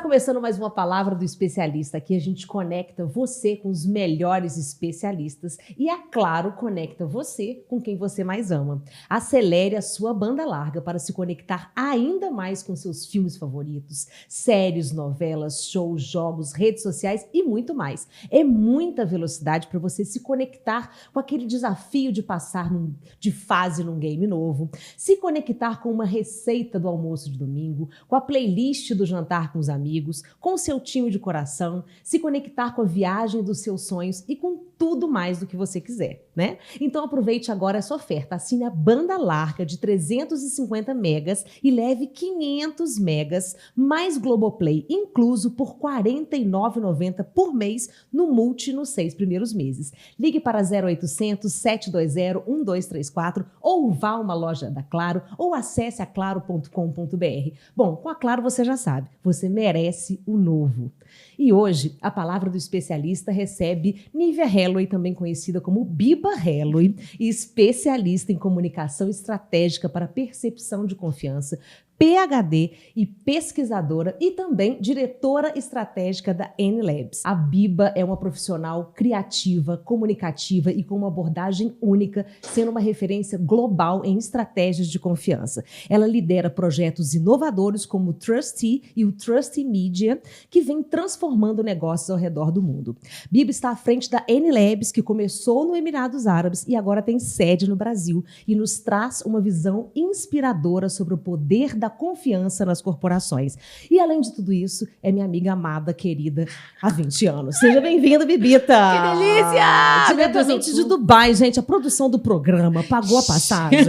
começando mais uma Palavra do Especialista. Aqui a gente conecta você com os melhores especialistas e, é claro, conecta você com quem você mais ama. Acelere a sua banda larga para se conectar ainda mais com seus filmes favoritos, séries, novelas, shows, jogos, redes sociais e muito mais. É muita velocidade para você se conectar com aquele desafio de passar de fase num game novo, se conectar com uma receita do almoço de domingo, com a playlist do jantar com os amigos, com o seu time de coração, se conectar com a viagem dos seus sonhos e com tudo mais do que você quiser, né? Então aproveite agora essa oferta, assine a banda larga de 350 megas e leve 500 megas mais Globoplay incluso por R$ 49,90 por mês no Multi nos 6 primeiros meses. Ligue para 0800 720 1234 ou vá a uma loja da Claro ou acesse aclaro.com.br. Bom, com a Claro você já sabe, você merece o novo. E hoje, a Palavra do Especialista recebe Nívia Halloway, também conhecida como Biba Halloway, especialista em comunicação estratégica para percepção de confiança, PhD e pesquisadora e também diretora estratégica da N-Labs. A Biba é uma profissional criativa, comunicativa e com uma abordagem única, sendo uma referência global em estratégias de confiança. Ela lidera projetos inovadores como o Trustee e o Trustee Media, que vem transformando negócios ao redor do mundo. Biba está à frente da N-Labs, que começou no Emirados Árabes e agora tem sede no Brasil, e nos traz uma visão inspiradora sobre o poder da confiança nas corporações. E além de tudo isso, é minha amiga amada, querida, há 20 anos. Seja bem-vinda, Bibita! Que delícia! Diretamente de Dubai, gente. A produção do programa pagou a passagem.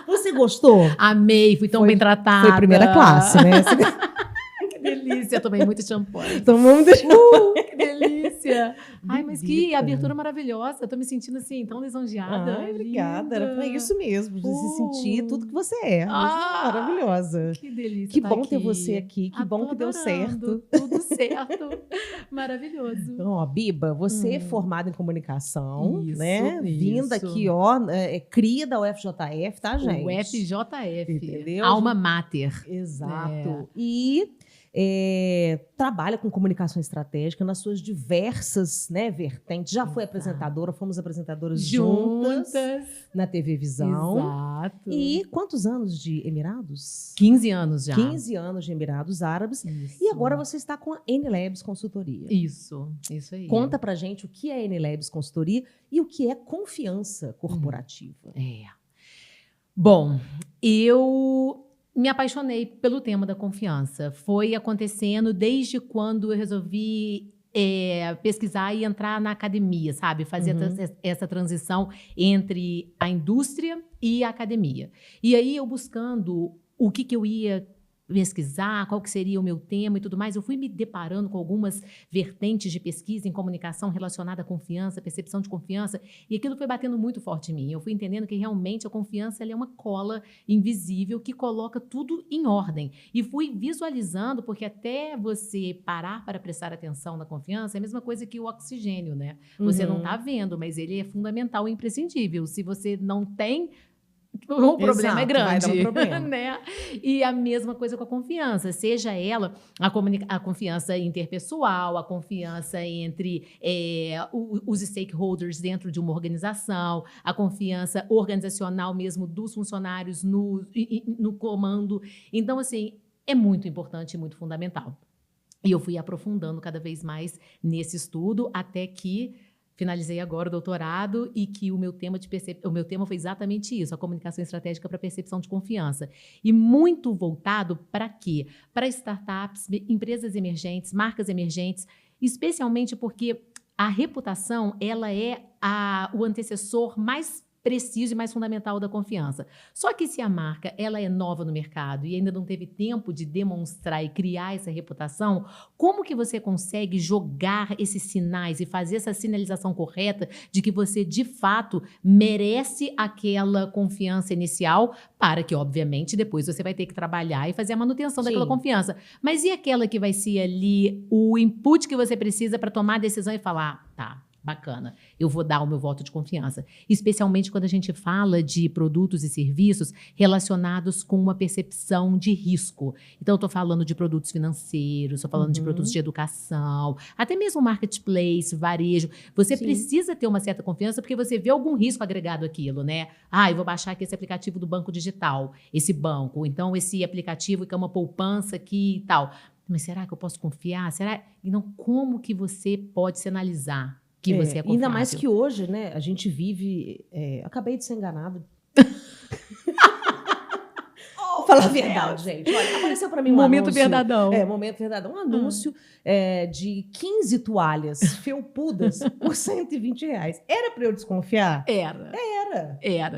Você gostou? Amei, fui tão bem tratada. Foi primeira classe, né? Que delícia, tomei muito champanhe. Tomou muito champanhe. Que delícia! Ai, mas que Bibita. abertura maravilhosa. Eu tô me sentindo assim, tão lisonjeada. Ai, obrigada. Linda. Era pra isso mesmo, de se sentir tudo que você é. Ah, Maravilhosa. Que delícia. Que tá bom ter aqui. você aqui. Que bom Tô que deu adorando. certo. Tudo certo. Maravilhoso. Então, ó, Biba, você é formada em comunicação, Isso, né? isso. Vinda aqui, ó, cria da UFJF, tá, gente? O FJF. Entendeu? Alma Mater. Exato. E trabalha com comunicação estratégica nas suas diversas, né, vertentes. Já foi apresentadora, fomos apresentadoras juntas na TV Visão. Exato. E quantos anos de Emirados? 15 anos já. 15 anos de Emirados Árabes. Isso. E agora você está com a N-Labs Consultoria. Isso aí. Conta pra gente o que é N-Labs Consultoria e o que é confiança corporativa. Bom, eu me apaixonei pelo tema da confiança. Foi acontecendo desde quando eu resolvi pesquisar e entrar na academia, sabe? Fazer essa transição entre a indústria e a academia. E aí eu buscando o que eu ia pesquisar, qual que seria o meu tema e tudo mais, eu fui me deparando com algumas vertentes de pesquisa em comunicação relacionada à confiança, percepção de confiança, e aquilo foi batendo muito forte em mim. Eu fui entendendo que realmente a confiança ela é uma cola invisível que coloca tudo em ordem. E fui visualizando, porque até você parar para prestar atenção na confiança é a mesma coisa que o oxigênio, né? Você não está vendo, mas ele é fundamental e imprescindível. Se você não tem, o problema é grande, vai dar um problema. né? E a mesma coisa com a confiança, seja ela a confiança interpessoal, a confiança entre os stakeholders dentro de uma organização, a confiança organizacional mesmo dos funcionários no comando. Então, assim, é muito importante e muito fundamental. E eu fui aprofundando cada vez mais nesse estudo até que finalizei agora o doutorado e que o meu tema foi exatamente isso, a comunicação estratégica para percepção de confiança. E muito voltado para quê? Para startups, empresas emergentes, marcas emergentes, especialmente porque a reputação ela é o antecessor mais preciso e mais fundamental da confiança. Só que se a marca ela é nova no mercado e ainda não teve tempo de demonstrar e criar essa reputação, como que você consegue jogar esses sinais e fazer essa sinalização correta de que você, de fato, merece aquela confiança inicial para que, obviamente, depois você vai ter que trabalhar e fazer a manutenção daquela confiança. Mas e aquela que vai ser ali o input que você precisa para tomar a decisão e falar, tá, bacana, eu vou dar o meu voto de confiança. Especialmente quando a gente fala de produtos e serviços relacionados com uma percepção de risco. Então, eu estou falando de produtos financeiros, estou falando de produtos de educação, até mesmo marketplace, varejo. Você precisa ter uma certa confiança porque você vê algum risco agregado àquilo, né? Eu vou baixar aqui esse aplicativo do banco digital, esse banco, então esse aplicativo que é uma poupança aqui e tal. Mas será que eu posso confiar? Será? Então, como que você pode sinalizar que você é confiável? Ainda mais que hoje, né, a gente vive... acabei de ser enganada. Vou falar a verdade, gente. Olha, apareceu para mim um momento anúncio... verdadão. Momento verdadão. Um anúncio de 15 toalhas felpudas por R$120. Era para eu desconfiar? Era.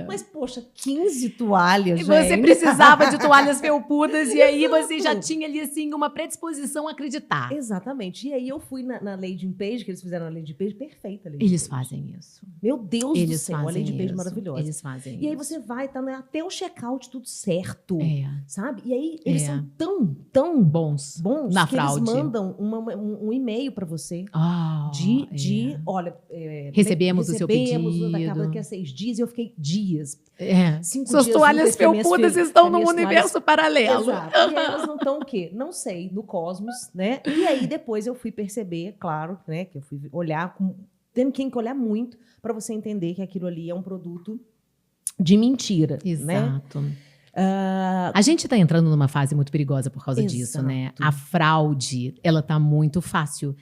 Mas, poxa, 15 toalhas, E gente. você precisava de toalhas felpudas e aí você já tinha ali, assim, uma predisposição a acreditar. Exatamente. E aí eu fui na landing page, que eles fizeram na landing page, perfeita. Eles fazem isso. Meu Deus do céu, a fazem landing page isso. maravilhosa. Eles fazem E aí isso. você vai, tá até o check-out tudo certo, sabe? E aí eles É. são tão Bons na que fraude. eles mandam um e-mail para você olha, recebemos o seu acaba pedido. daqui a 6 dias, e eu fiquei dias. 5 Suas dias toalhas úteis, porque minhas felpudas filhas- estão minhas num toalhas- universo paralelo. Exato. E aí elas não estão o quê? Não sei, no cosmos, né? E aí depois eu fui perceber, claro, né? Que eu fui olhar, tendo que olhar muito para você entender que aquilo ali é um produto de mentira, né? Exato. A gente está entrando numa fase muito perigosa por causa disso, né? A fraude, ela tá muito fácil.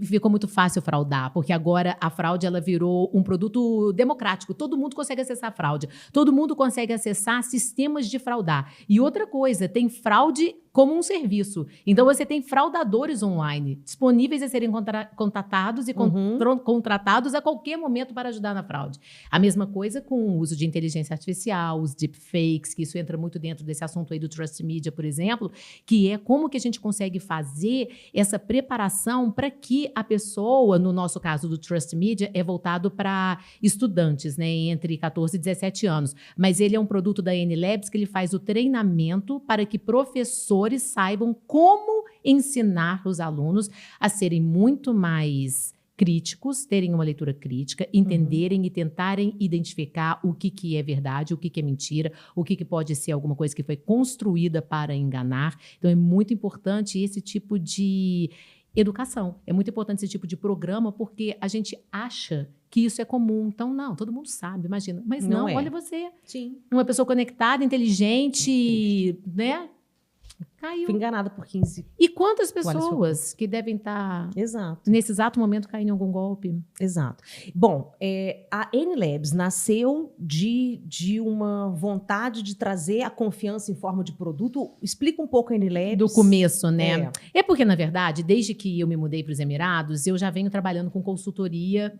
Ficou muito fácil fraudar, porque agora a fraude ela virou um produto democrático. Todo mundo consegue acessar a fraude. Todo mundo consegue acessar sistemas de fraudar. E outra coisa, tem fraude como um serviço. Então, você tem fraudadores online disponíveis a serem contatados e contratados a qualquer momento para ajudar na fraude. A mesma coisa com o uso de inteligência artificial, os deepfakes, que isso entra muito dentro desse assunto aí do Trust Media, por exemplo, que é como que a gente consegue fazer essa preparação para que a pessoa, no nosso caso do Trust Media, é voltado para estudantes, né, entre 14 e 17 anos. Mas ele é um produto da N-Labs que ele faz o treinamento para que professores saibam como ensinar os alunos a serem muito mais críticos, terem uma leitura crítica, entenderem e tentarem identificar o que é verdade, o que é mentira, o que pode ser alguma coisa que foi construída para enganar. Então, é muito importante esse tipo de educação. É muito importante esse tipo de programa, porque a gente acha que isso é comum. Então, não, todo mundo sabe, imagina. Mas não, olha você. Sim. Uma pessoa conectada, inteligente, né? Caiu. Fui enganada por 15. E quantas pessoas que devem estar, nesse exato momento, caindo em algum golpe? Exato. Bom, a N-Labs nasceu de uma vontade de trazer a confiança em forma de produto. Explica um pouco a N-Labs. Do começo, né? É porque, na verdade, desde que eu me mudei para os Emirados, eu já venho trabalhando com consultoria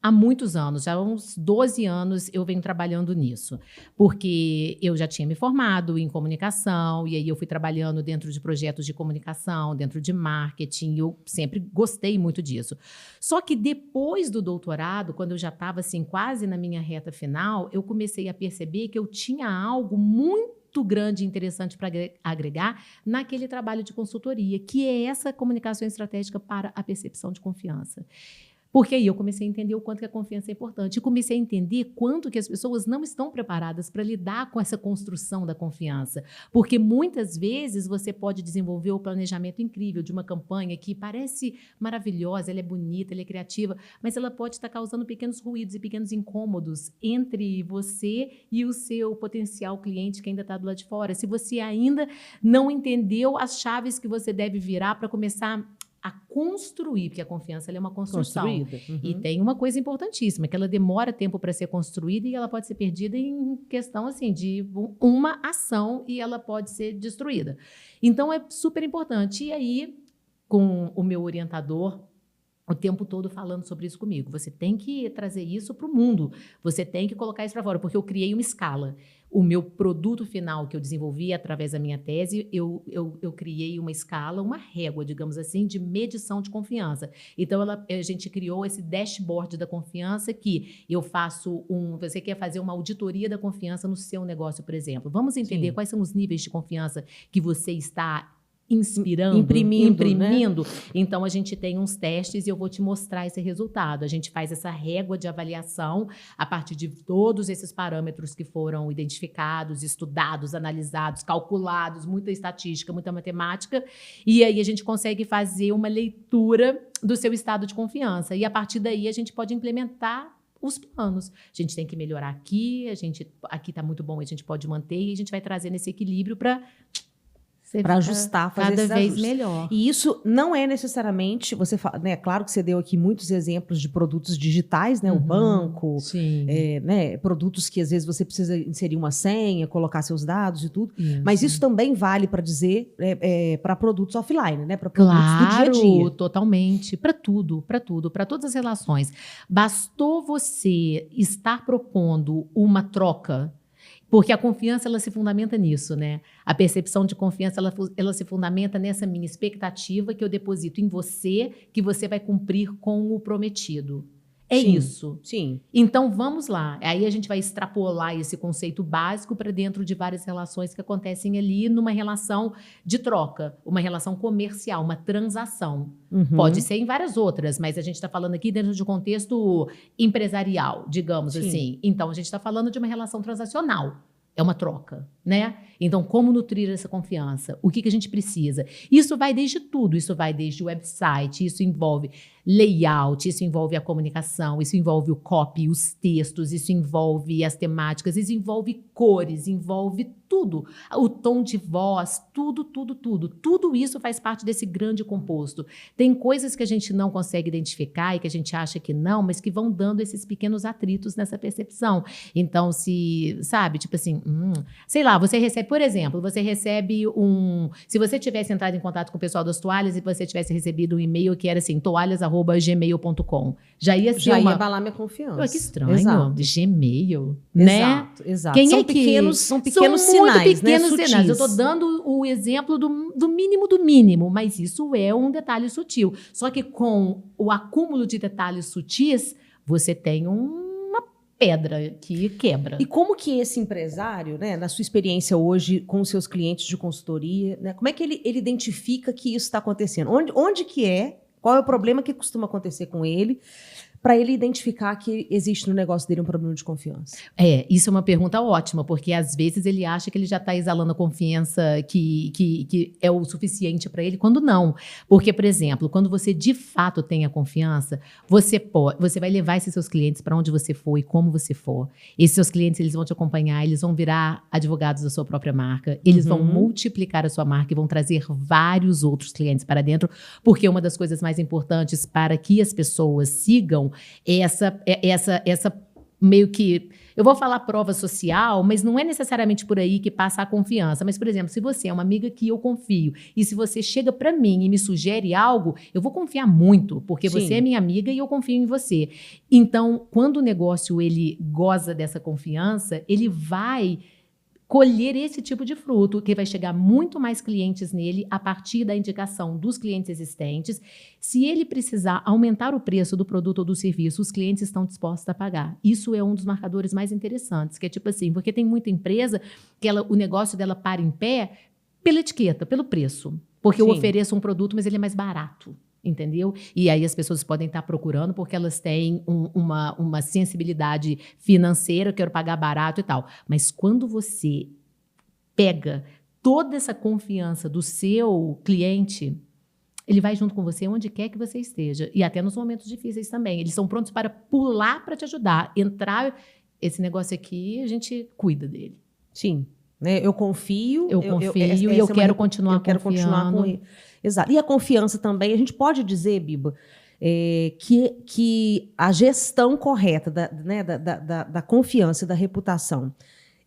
há muitos anos, já há uns 12 anos eu venho trabalhando nisso, porque eu já tinha me formado em comunicação, e aí eu fui trabalhando dentro de projetos de comunicação, dentro de marketing, eu sempre gostei muito disso. Só que depois do doutorado, quando eu já estava assim, quase na minha reta final, eu comecei a perceber que eu tinha algo muito grande e interessante para agregar naquele trabalho de consultoria, que é essa comunicação estratégica para a percepção de confiança. Porque aí eu comecei a entender o quanto que a confiança é importante. E comecei a entender quanto que as pessoas não estão preparadas para lidar com essa construção da confiança. Porque muitas vezes você pode desenvolver o planejamento incrível de uma campanha que parece maravilhosa, ela é bonita, ela é criativa, mas ela pode estar causando pequenos ruídos e pequenos incômodos entre você e o seu potencial cliente que ainda está do lado de fora. Se você ainda não entendeu as chaves que você deve virar para começar a construir, porque a confiança ela é uma construção. E tem uma coisa importantíssima, que ela demora tempo para ser construída e ela pode ser perdida em questão assim, de uma ação e ela pode ser destruída. Então, é super importante. E aí, com o meu orientador, o tempo todo falando sobre isso comigo. Você tem que trazer isso para o mundo. Você tem que colocar isso para fora, porque eu criei uma escala. O meu produto final que eu desenvolvi através da minha tese, eu criei uma escala, uma régua, digamos assim, de medição de confiança. Então, a gente criou esse dashboard da confiança que eu faço você quer fazer uma auditoria da confiança no seu negócio, por exemplo. Vamos entender quais são os níveis de confiança que você está inspirando, imprimindo, né? Então, a gente tem uns testes e eu vou te mostrar esse resultado. A gente faz essa régua de avaliação a partir de todos esses parâmetros que foram identificados, estudados, analisados, calculados, muita estatística, muita matemática, e aí a gente consegue fazer uma leitura do seu estado de confiança. E, a partir daí, a gente pode implementar os planos. A gente tem que melhorar aqui, aqui está muito bom, a gente pode manter, e a gente vai trazer nesse equilíbrio para ajustar, fazer cada esses vez ajustes. melhor. E isso não é necessariamente, você fala, né? Claro que você deu aqui muitos exemplos de produtos digitais, né? O banco, Sim. né? Produtos que às vezes você precisa inserir uma senha, colocar seus dados e tudo. Isso. Mas isso também vale para dizer para produtos offline, né? Para produtos do dia a dia. Totalmente. Para tudo, para todas as relações. Bastou você estar propondo uma troca. Porque a confiança, ela se fundamenta nisso, né? A percepção de confiança, ela se fundamenta nessa minha expectativa que eu deposito em você, que você vai cumprir com o prometido. É Sim, isso. Sim. Então, vamos lá. Aí a gente vai extrapolar esse conceito básico para dentro de várias relações que acontecem ali numa relação de troca, uma relação comercial, uma transação. Pode ser em várias outras, mas a gente está falando aqui dentro de um contexto empresarial, digamos assim. Então, a gente está falando de uma relação transacional. É uma troca, né? Então, como nutrir essa confiança? O que a gente precisa? Isso vai desde tudo. Isso vai desde o website, isso envolve layout, isso envolve a comunicação, isso envolve o copy, os textos, isso envolve as temáticas, isso envolve cores, envolve tudo. O tom de voz, tudo. Tudo isso faz parte desse grande composto. Tem coisas que a gente não consegue identificar e que a gente acha que não, mas que vão dando esses pequenos atritos nessa percepção. Então, sabe, tipo assim, sei lá, você recebe, por exemplo, se você tivesse entrado em contato com o pessoal das toalhas e você tivesse recebido um e-mail que era assim, toalhas@gmail.com, já ia ia abalar minha confiança. Que estranho, Exato. Gmail, né? Exato. Quem são é que... pequenos São sinais, muito pequenos né? sinais. Eu estou dando o exemplo do mínimo do mínimo, mas isso é um detalhe sutil. Só que com o acúmulo de detalhes sutis, você tem uma pedra que quebra. E como que esse empresário, né, na sua experiência hoje com os seus clientes de consultoria, né, como é que ele identifica que isso está acontecendo? Onde que é? Qual é o problema que costuma acontecer com ele? Para ele identificar que existe no negócio dele um problema de confiança. Isso é uma pergunta ótima, porque às vezes ele acha que ele já está exalando a confiança que é o suficiente para ele, quando não. Porque, por exemplo, quando você de fato tem a confiança, você vai levar esses seus clientes para onde você for e como você for. Esses seus clientes, eles vão te acompanhar, eles vão virar advogados da sua própria marca, eles vão multiplicar a sua marca e vão trazer vários outros clientes para dentro, porque uma das coisas mais importantes para que as pessoas sigam essa meio que, eu vou falar prova social, mas não é necessariamente por aí que passa a confiança. Mas, por exemplo, se você é uma amiga que eu confio e se você chega para mim e me sugere algo, eu vou confiar muito, porque você é minha amiga e eu confio em você. Então, quando o negócio ele goza dessa confiança, ele vai colher esse tipo de fruto, que vai chegar muito mais clientes nele a partir da indicação dos clientes existentes. Se ele precisar aumentar o preço do produto ou do serviço, os clientes estão dispostos a pagar. Isso é um dos marcadores mais interessantes, que é tipo assim, porque tem muita empresa que o negócio dela para em pé pela etiqueta, pelo preço. Porque eu ofereço um produto, mas ele é mais barato. Entendeu? E aí as pessoas podem estar procurando porque elas têm uma sensibilidade financeira, eu quero pagar barato e tal. Mas quando você pega toda essa confiança do seu cliente, ele vai junto com você onde quer que você esteja. E até nos momentos difíceis também. Eles são prontos para pular para te ajudar. Entrar, esse negócio aqui, a gente cuida dele. Sim. Eu confio. Eu confio e eu quero continuar confiando. Exato. E a confiança também, a gente pode dizer, Biba, que a gestão correta da confiança e da reputação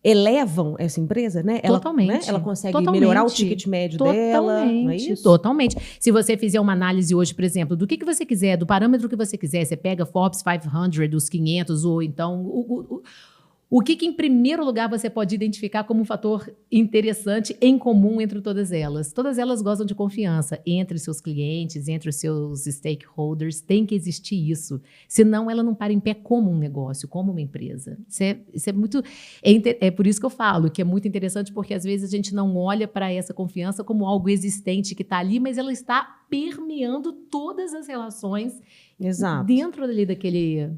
elevam essa empresa, né? Totalmente. Ela consegue melhorar o ticket médio dela, não é isso? Totalmente. Se você fizer uma análise hoje, por exemplo, do que você quiser, do parâmetro que você quiser, você pega Forbes 500, os 500, ou então O que, em primeiro lugar, você pode identificar como um fator interessante em comum entre todas elas? Todas elas gozam de confiança entre os seus clientes, entre os seus stakeholders. Tem que existir isso. Senão, ela não para em pé como um negócio, como uma empresa. Isso é muito... É por isso que eu falo que é muito interessante, porque às vezes a gente não olha para essa confiança como algo existente que está ali, mas ela está permeando todas as relações dentro ali daquele...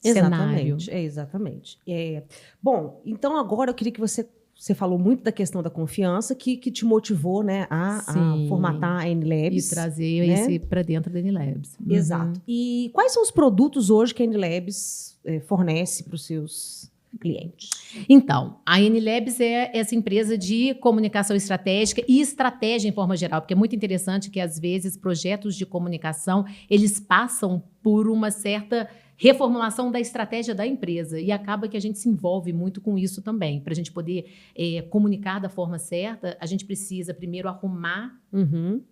Exatamente, cenário. exatamente. Bom, então agora eu queria que você falou muito da questão da confiança que te motivou, né, a formatar a N-Labs. E trazer, né, esse para dentro da N-Labs. Exato. E quais são os produtos hoje que a N-Labs fornece para os seus clientes? Então, a N-Labs é essa empresa de comunicação estratégica e estratégia em forma geral, porque é muito interessante que, às vezes, projetos de comunicação, eles passam por uma certa reformulação da estratégia da empresa e acaba que a gente se envolve muito com isso também. Para a gente poder comunicar da forma certa, a gente precisa primeiro arrumar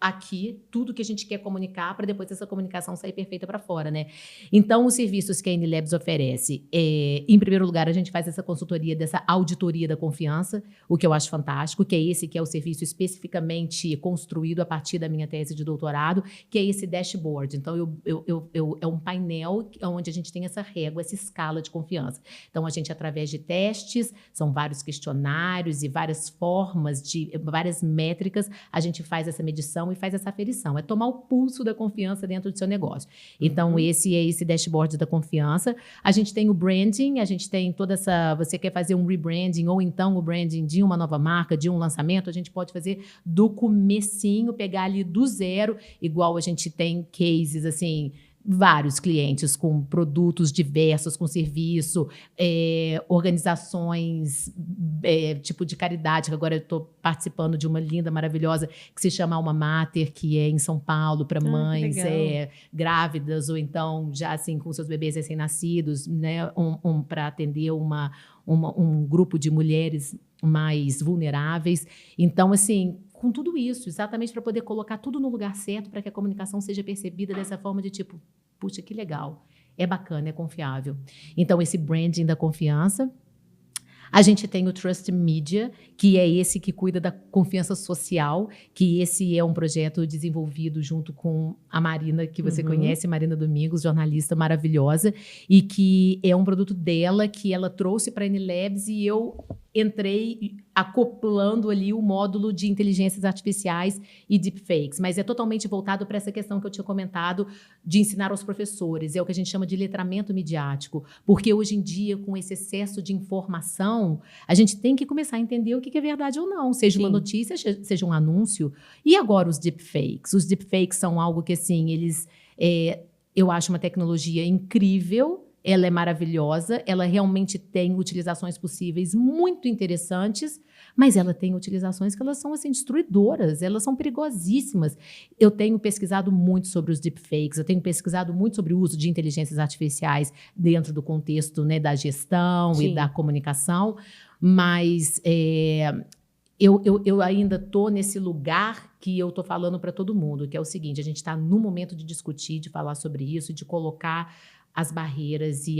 aqui tudo que a gente quer comunicar para depois essa comunicação sair perfeita para fora, né? Então, os serviços que a N-Labs oferece, em primeiro lugar, a gente faz essa consultoria, dessa auditoria da confiança, o que eu acho fantástico, que é o serviço especificamente construído a partir da minha tese de doutorado, que é esse dashboard. Então, é um painel onde a gente tem essa régua, essa escala de confiança. Então, a gente, através de testes, são vários questionários e várias formas, várias métricas, a gente faz essa medição e faz essa aferição. É tomar o pulso da confiança dentro do seu negócio. Então, esse é esse dashboard da confiança. A gente tem o branding, a gente tem toda essa... Você quer fazer um rebranding ou então o branding de uma nova marca, de um lançamento, a gente pode fazer do comecinho, pegar ali do zero, igual a gente tem cases, assim... vários clientes com produtos diversos, com serviço, organizações tipo de caridade, que agora eu estou participando de uma linda, maravilhosa, que se chama Alma Mater, que é em São Paulo, para mães grávidas, ou então já assim com seus bebês recém-nascidos, né, para atender um grupo de mulheres mais vulneráveis. Então, assim, com tudo isso, exatamente para poder colocar tudo no lugar certo, para que a comunicação seja percebida dessa forma de tipo, puxa, que legal, é bacana, é confiável. Então, esse branding da confiança. A gente tem o Trust Media, que é esse que cuida da confiança social, que esse é um projeto desenvolvido junto com a Marina, que você conhece, Marina Domingos, jornalista maravilhosa, e que é um produto dela que ela trouxe para a N-Labs e eu entrei acoplando ali o módulo de inteligências artificiais e deepfakes, mas é totalmente voltado para essa questão que eu tinha comentado de ensinar aos professores, é o que a gente chama de letramento midiático, porque hoje em dia, com esse excesso de informação, a gente tem que começar a entender o que é verdade ou não, seja uma notícia, seja um anúncio. E agora os deepfakes? Os deepfakes são algo que, assim, eu acho uma tecnologia incrível, ela é maravilhosa, ela realmente tem utilizações possíveis muito interessantes, mas ela tem utilizações que elas são assim, destruidoras, elas são perigosíssimas. Eu tenho pesquisado muito sobre os deepfakes, eu tenho pesquisado muito sobre o uso de inteligências artificiais dentro do contexto, né, da gestão e da comunicação, mas eu ainda estou nesse lugar que eu estou falando para todo mundo, que é o seguinte, a gente está no momento de discutir, de falar sobre isso, de colocar as barreiras e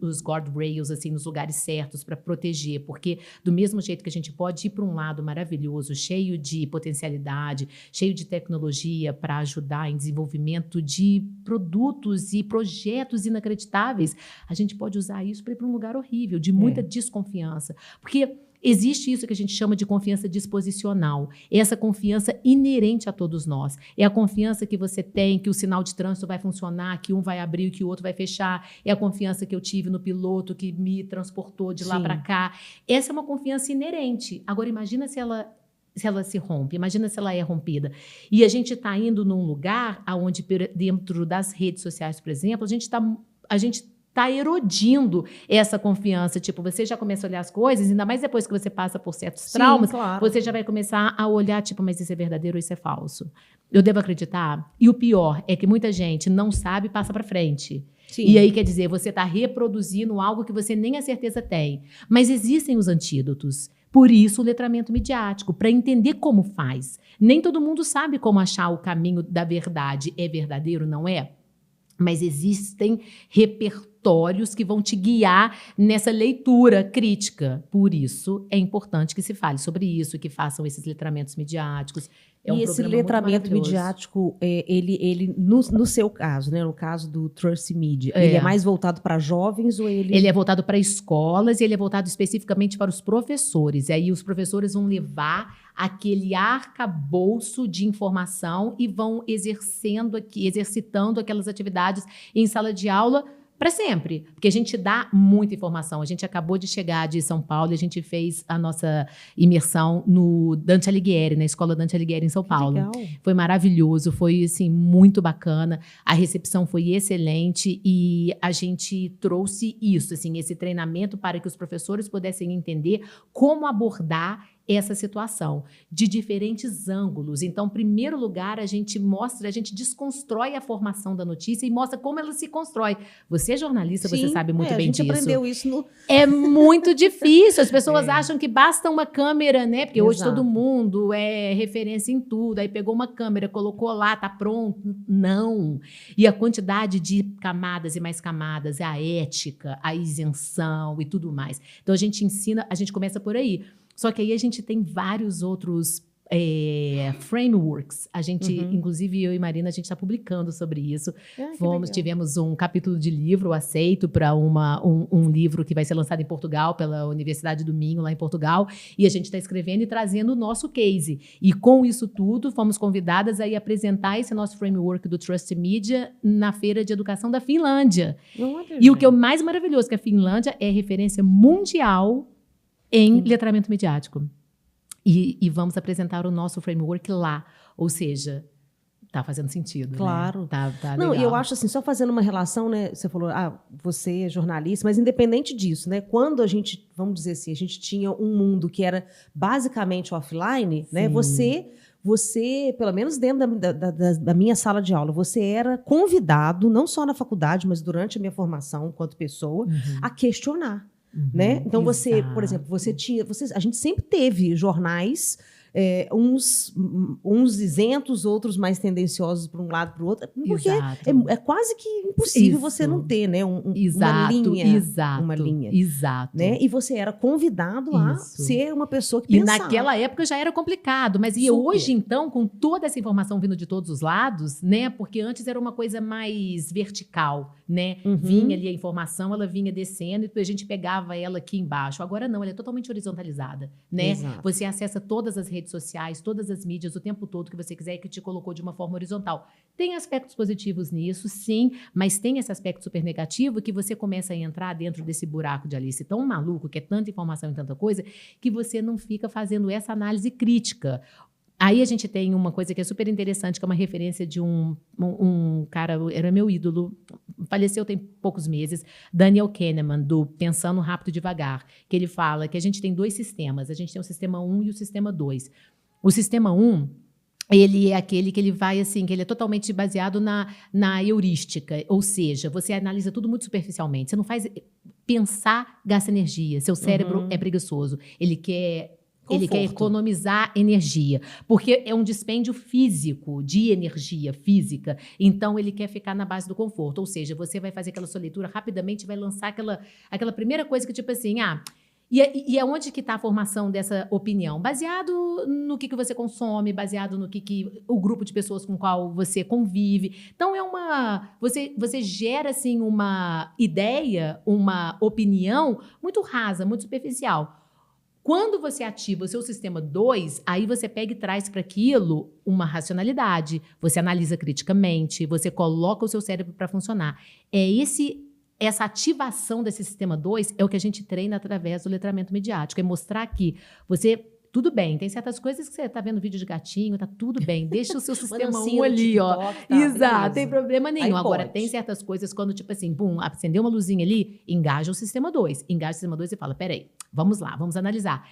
os guardrails assim, nos lugares certos para proteger, porque do mesmo jeito que a gente pode ir para um lado maravilhoso, cheio de potencialidade, cheio de tecnologia para ajudar em desenvolvimento de produtos e projetos inacreditáveis, a gente pode usar isso para ir para um lugar horrível, de muita desconfiança, porque existe isso que a gente chama de confiança disposicional. É essa confiança inerente a todos nós. É a confiança que você tem que o sinal de trânsito vai funcionar, que um vai abrir e que o outro vai fechar. É a confiança que eu tive no piloto que me transportou de lá para cá. Essa é uma confiança inerente. Agora, imagina se ela se rompe, imagina se ela é rompida. E a gente está indo num lugar onde, dentro das redes sociais, por exemplo, a gente está erodindo essa confiança. Tipo, você já começa a olhar as coisas, ainda mais depois que você passa por certos traumas, você já vai começar a olhar, tipo, mas isso é verdadeiro ou isso é falso? Eu devo acreditar? E o pior é que muita gente não sabe e passa para frente. E aí, quer dizer, você está reproduzindo algo que você nem a certeza tem. Mas existem os antídotos. Por isso, o letramento midiático, para entender como faz. Nem todo mundo sabe como achar o caminho da verdade. É verdadeiro, não é? Mas existem repertórios diretórios que vão te guiar nessa leitura crítica. Por isso, é importante que se fale sobre isso, que façam esses letramentos midiáticos. E esse letramento midiático, ele no seu caso, né, no caso do Trust Media, ele é mais voltado para jovens ou ele... Ele é voltado para escolas e ele é voltado especificamente para os professores. E aí os professores vão levar aquele arcabouço de informação e vão exercitando aquelas atividades em sala de aula para sempre, porque a gente dá muita informação. A gente acabou de chegar de São Paulo e a gente fez a nossa imersão no Dante Alighieri, na Escola Dante Alighieri em São Paulo. Legal. Foi maravilhoso, foi assim, muito bacana. A recepção foi excelente e a gente trouxe isso, assim, esse treinamento para que os professores pudessem entender como abordar essa situação, de diferentes ângulos. Então, em primeiro lugar, a gente desconstrói a formação da notícia e mostra como ela se constrói. Você é jornalista, Sim, você sabe muito bem disso. A gente aprendeu isso no... É muito difícil. As pessoas acham que basta uma câmera, né? Porque hoje Exato. todo mundo é referência em tudo. Aí pegou uma câmera, colocou lá, tá pronto. Não. E a quantidade de camadas e mais camadas, a ética, a isenção e tudo mais. Então, a gente ensina, a gente começa por aí. Só que aí a gente tem vários outros frameworks. A gente, inclusive eu e Marina, a gente está publicando sobre isso. Tivemos um capítulo de livro aceito para um livro que vai ser lançado em Portugal, pela Universidade do Minho, lá em Portugal. E a gente está escrevendo e trazendo o nosso case. E com isso tudo, fomos convidadas a ir apresentar esse nosso framework do Trust Media na Feira de Educação da Finlândia. E o que é o mais maravilhoso, que a Finlândia é referência mundial em letramento midiático. E vamos apresentar o nosso framework lá. Ou seja, tá fazendo sentido, claro. Né? Tá Não, legal. e eu acho assim, só fazendo uma relação, né? Você falou, você é jornalista, mas independente disso, né? Quando a gente, vamos dizer assim, a gente tinha um mundo que era basicamente offline, Sim. né? Você, pelo menos dentro da minha sala de aula, você era convidado, não só na faculdade, mas durante a minha formação enquanto pessoa, a questionar. Né? Então, você, por exemplo, a gente sempre teve jornais, uns isentos, outros mais tendenciosos para um lado para o outro, porque é quase que impossível você não ter, né, uma linha. Uma linha. Exato. Né? E você era convidado a ser uma pessoa que pensava. E naquela época já era complicado, mas e hoje, então, com toda essa informação vindo de todos os lados, né? Porque antes era uma coisa mais vertical, né? Vinha ali a informação, ela vinha descendo e depois a gente pegava ela aqui embaixo. Agora não, ela é totalmente horizontalizada, né? Exato. Você acessa todas as redes sociais, todas as mídias, o tempo todo que você quiser e que te colocou de uma forma horizontal. Tem aspectos positivos nisso, sim, mas tem esse aspecto super negativo que você começa a entrar dentro desse buraco de Alice tão maluco, que é tanta informação e tanta coisa, que você não fica fazendo essa análise crítica. Aí a gente tem uma coisa que é super interessante, que é uma referência de um cara, era meu ídolo, faleceu tem poucos meses, Daniel Kahneman, do Pensando Rápido e Devagar, que ele fala que a gente tem 2 sistemas, a gente tem o sistema 1 e o sistema 2. O sistema 1, ele é aquele que ele vai assim, que ele é totalmente baseado na heurística, ou seja, você analisa tudo muito superficialmente, você não faz... Pensar gasta energia, seu cérebro é preguiçoso, ele quer economizar energia, porque é um dispêndio físico, de energia física, então ele quer ficar na base do conforto, ou seja, você vai fazer aquela sua leitura rapidamente, vai lançar aquela primeira coisa que tipo assim, e aonde que está a formação dessa opinião? Baseado no que você consome, baseado no que o grupo de pessoas com o qual você convive. Então, você gera, assim, uma ideia, uma opinião muito rasa, muito superficial. Quando você ativa o seu sistema 2, aí você pega e traz para aquilo uma racionalidade. Você analisa criticamente, você coloca o seu cérebro para funcionar. Essa ativação desse sistema 2 é o que a gente treina através do letramento midiático. É mostrar que você... Tudo bem, tem certas coisas que você tá vendo vídeo de gatinho, tá tudo bem. Deixa o seu sistema 1 ali, TikTok, ó. Exato, tem problema nenhum. Aí agora, pode. tem certas coisas quando, tipo assim, acendeu uma luzinha ali, engaja o sistema 2. Engaja o sistema 2 e fala, peraí, vamos lá, vamos analisar.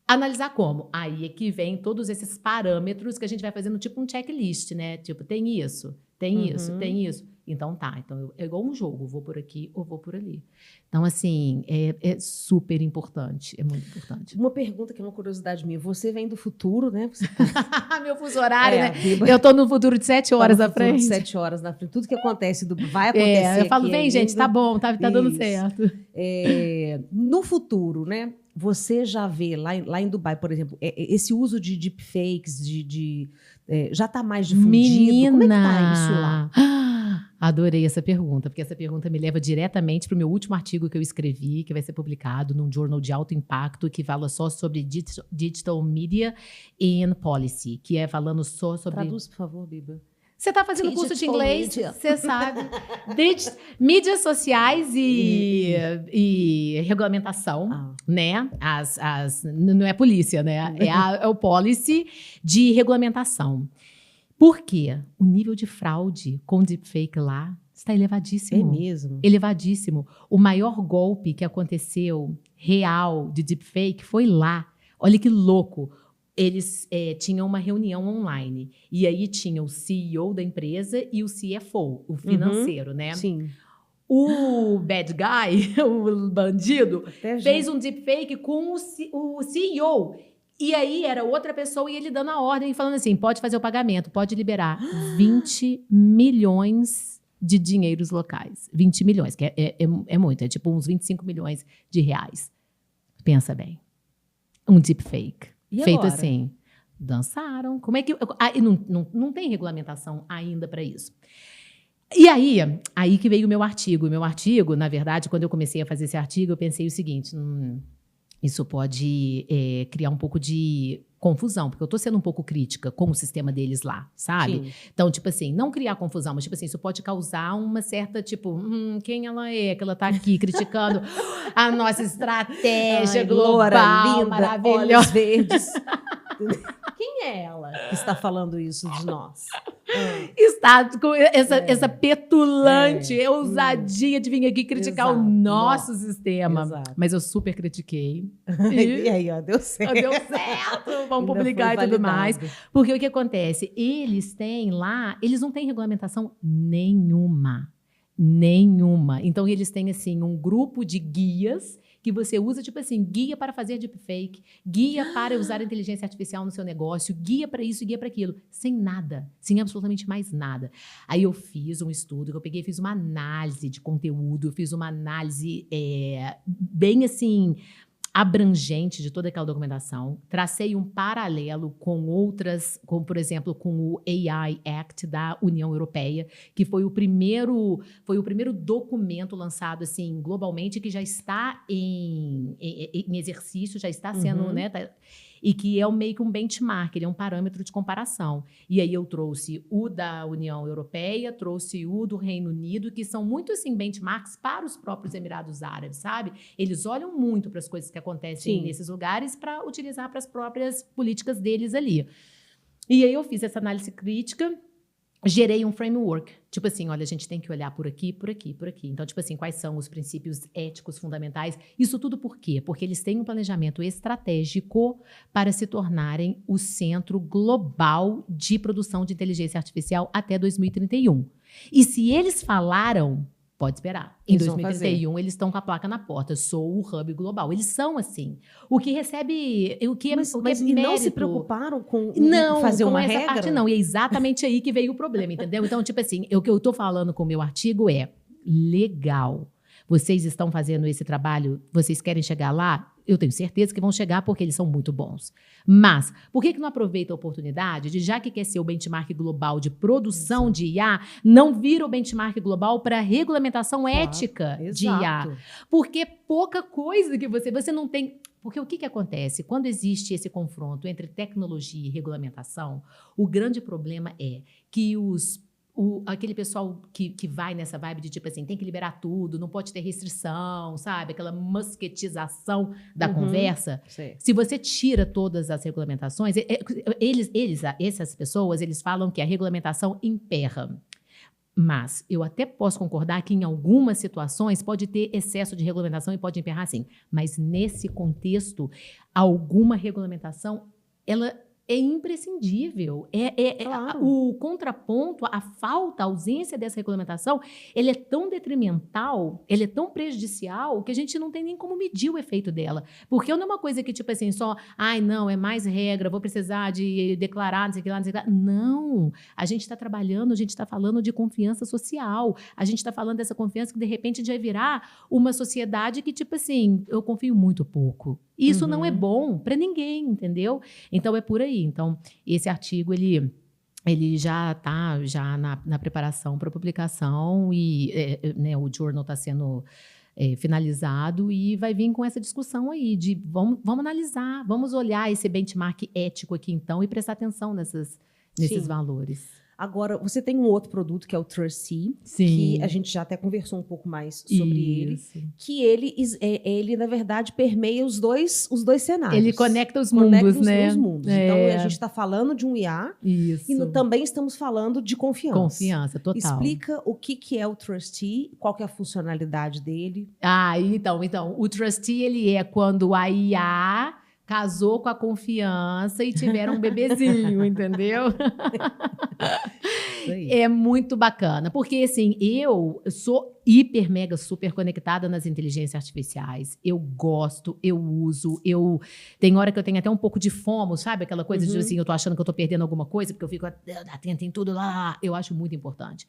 Analisar como? Aí é que vem todos esses parâmetros que a gente vai fazendo tipo um checklist, né? Tipo, tem isso, tem isso, tem isso. Então tá, então é igual um jogo, vou por aqui ou vou por ali. Então, assim, é super importante, é muito importante. Uma pergunta que é uma curiosidade minha. Você vem do futuro, né? Você Meu fuso horário, né? Biba, Eu tô no futuro de 7 horas à frente. 7 horas na frente. Tudo que acontece vai acontecer eu falo, aqui vem, gente, tá bom, tá dando Isso. certo. No futuro, né? Você já vê lá em Dubai, por exemplo, esse uso de deepfakes, já está mais difundido? Menina! Como é que tá isso lá? Adorei essa pergunta, porque essa pergunta me leva diretamente para o meu último artigo que eu escrevi, que vai ser publicado num journal de alto impacto, que fala só sobre digital media and policy, que é falando só sobre... Traduz, por favor, Biba. Você está fazendo curso de inglês, você sabe. Mídias sociais e regulamentação, né? Não é polícia, né? É o policy de regulamentação. Por quê? O nível de fraude com deepfake lá está elevadíssimo. É mesmo? Elevadíssimo. O maior golpe que aconteceu real de deepfake foi lá. Olha que louco. Eles tinham uma reunião online. E aí tinha o CEO da empresa e o CFO, o financeiro, né? Sim. O bad guy, o bandido, fez um deepfake com o CEO. E aí era outra pessoa e ele dando a ordem, falando assim, pode fazer o pagamento, pode liberar 20 milhões de dinheiros locais. 20 milhões, que é muito, é tipo uns 25 milhões de reais. Pensa bem. Um deepfake. E feito agora? Assim. Dançaram. Como é que... não tem regulamentação ainda para isso. E aí que veio o meu artigo. O meu artigo, na verdade, quando eu comecei a fazer esse artigo, eu pensei o seguinte, isso pode criar um pouco de confusão, porque eu tô sendo um pouco crítica com o sistema deles lá, sabe? Sim. Então, tipo assim, não criar confusão, mas tipo assim, isso pode causar uma certa, tipo, quem ela é, que ela tá aqui criticando a nossa estratégia global, linda, maravilhosa. Olhos verdes. Quem é ela que está falando isso de nós? Está com essa petulante ousadia de vir aqui criticar o nosso sistema. Exato. Mas eu super critiquei. E aí, ó, deu certo. Deu certo. Vamos publicar e tudo mais. Porque o que acontece? Eles não têm regulamentação nenhuma. Nenhuma. Então, eles têm, assim, um grupo de guias que você usa, tipo assim, guia para fazer deepfake, guia para usar a inteligência artificial no seu negócio, guia para isso, guia para aquilo, sem nada, sem absolutamente mais nada. Aí eu fiz um estudo, que eu peguei, fiz uma análise de conteúdo, fiz uma análise bem assim, abrangente de toda aquela documentação, tracei um paralelo com outras, como por exemplo, com o AI Act da União Europeia, que foi o primeiro documento lançado assim globalmente que já está em exercício, já está sendo, né, e que é meio que um benchmark, ele é um parâmetro de comparação. E aí eu trouxe o da União Europeia, trouxe o do Reino Unido, que são muito assim benchmarks para os próprios Emirados Árabes, sabe? Eles olham muito para as coisas que acontecem nesses lugares para utilizar para as próprias políticas deles ali. E aí eu fiz essa análise crítica, gerei um framework. Tipo assim, olha, a gente tem que olhar por aqui, por aqui, por aqui. Então, tipo assim, quais são os princípios éticos fundamentais? Isso tudo por quê? Porque eles têm um planejamento estratégico para se tornarem o centro global de produção de inteligência artificial até 2031. E se eles falaram, pode esperar. Em 2031, eles estão com a placa na porta. Sou o hub global. Eles são assim. O que recebe... Mas não se preocuparam com fazer uma regra? Parte não. E é exatamente aí que veio o problema, entendeu? Então, tipo assim, o que eu estou falando com o meu artigo é legal. Vocês estão fazendo esse trabalho, vocês querem chegar lá? Eu tenho certeza que vão chegar porque eles são muito bons. Mas, por que não aproveita a oportunidade de, já que quer ser o benchmark global de produção de IA, não vira o benchmark global para regulamentação ética de IA? Porque pouca coisa que você não tem... Porque o que acontece? Quando existe esse confronto entre tecnologia e regulamentação, o grande problema é que aquele pessoal que vai nessa vibe de tipo assim, tem que liberar tudo, não pode ter restrição, sabe? Aquela musquetização da conversa. Sim. Se você tira todas as regulamentações, essas pessoas, eles falam que a regulamentação emperra. Mas eu até posso concordar que em algumas situações pode ter excesso de regulamentação e pode emperrar sim. Mas nesse contexto, alguma regulamentação, ela é imprescindível. Claro. O contraponto, a falta, a ausência dessa regulamentação, ele é tão detrimental, ele é tão prejudicial, que a gente não tem nem como medir o efeito dela. Porque não é uma coisa que, tipo assim, só, ai, não, é mais regra, vou precisar de declarar, não sei o que lá, não sei o que lá. Não. A gente está trabalhando, a gente está falando de confiança social. A gente está falando dessa confiança que, de repente, vai virar uma sociedade que, tipo assim, eu confio muito pouco. E isso não é bom para ninguém, entendeu? Então, é por aí. Então, esse artigo, ele já está na preparação para publicação e né, o journal está sendo finalizado e vai vir com essa discussão aí de vamos analisar, vamos olhar esse benchmark ético aqui, então, e prestar atenção nesses valores. Agora, você tem um outro produto que é o Trustee, Sim. que a gente já até conversou um pouco mais sobre ele, que ele, na verdade, permeia os dois cenários. Ele conecta os mundos, né? Os mundos. Então, a gente está falando de um IA e também estamos falando de confiança. Confiança, total. Explica o que é o Trustee, qual que é a funcionalidade dele. Então, o Trustee, ele é quando a IA casou com a confiança e tiveram um bebezinho, entendeu? É muito bacana, porque assim, eu sou hiper, mega, super conectada nas inteligências artificiais. Eu gosto, eu uso, tem hora que eu tenho até um pouco de FOMO, sabe? Aquela coisa de assim, eu tô achando que eu tô perdendo alguma coisa, porque eu fico atenta em tudo lá. Eu acho muito importante.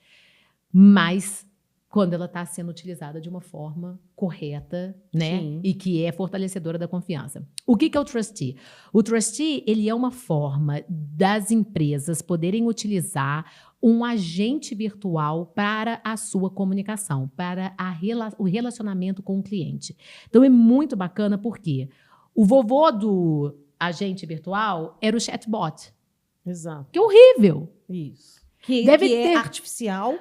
Mas quando ela está sendo utilizada de uma forma correta, né? Sim. E que é fortalecedora da confiança. O que é o Trustee? O Trustee, ele é uma forma das empresas poderem utilizar um agente virtual para a sua comunicação, para o relacionamento com o cliente. Então, é muito bacana porque o vovô do agente virtual era o chatbot. Exato. Que é horrível. Isso. Que é artificial.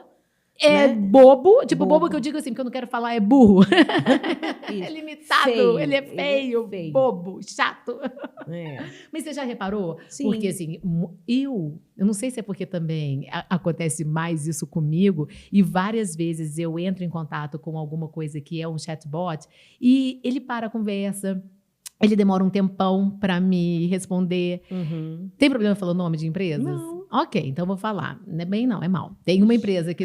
É, né? Bobo, tipo bobo que eu digo assim, porque eu não quero falar é burro. É limitado, feio, ele é feio, bobo, chato. É. Mas você já reparou? Sim. Porque assim, eu não sei se é porque também acontece mais isso comigo, e várias vezes eu entro em contato com alguma coisa que é um chatbot, e ele para a conversa, ele demora um tempão para me responder. Tem problema falar o nome de empresas? Não. Ok, então eu vou falar. Não é bem, não, é mal. Tem uma empresa que...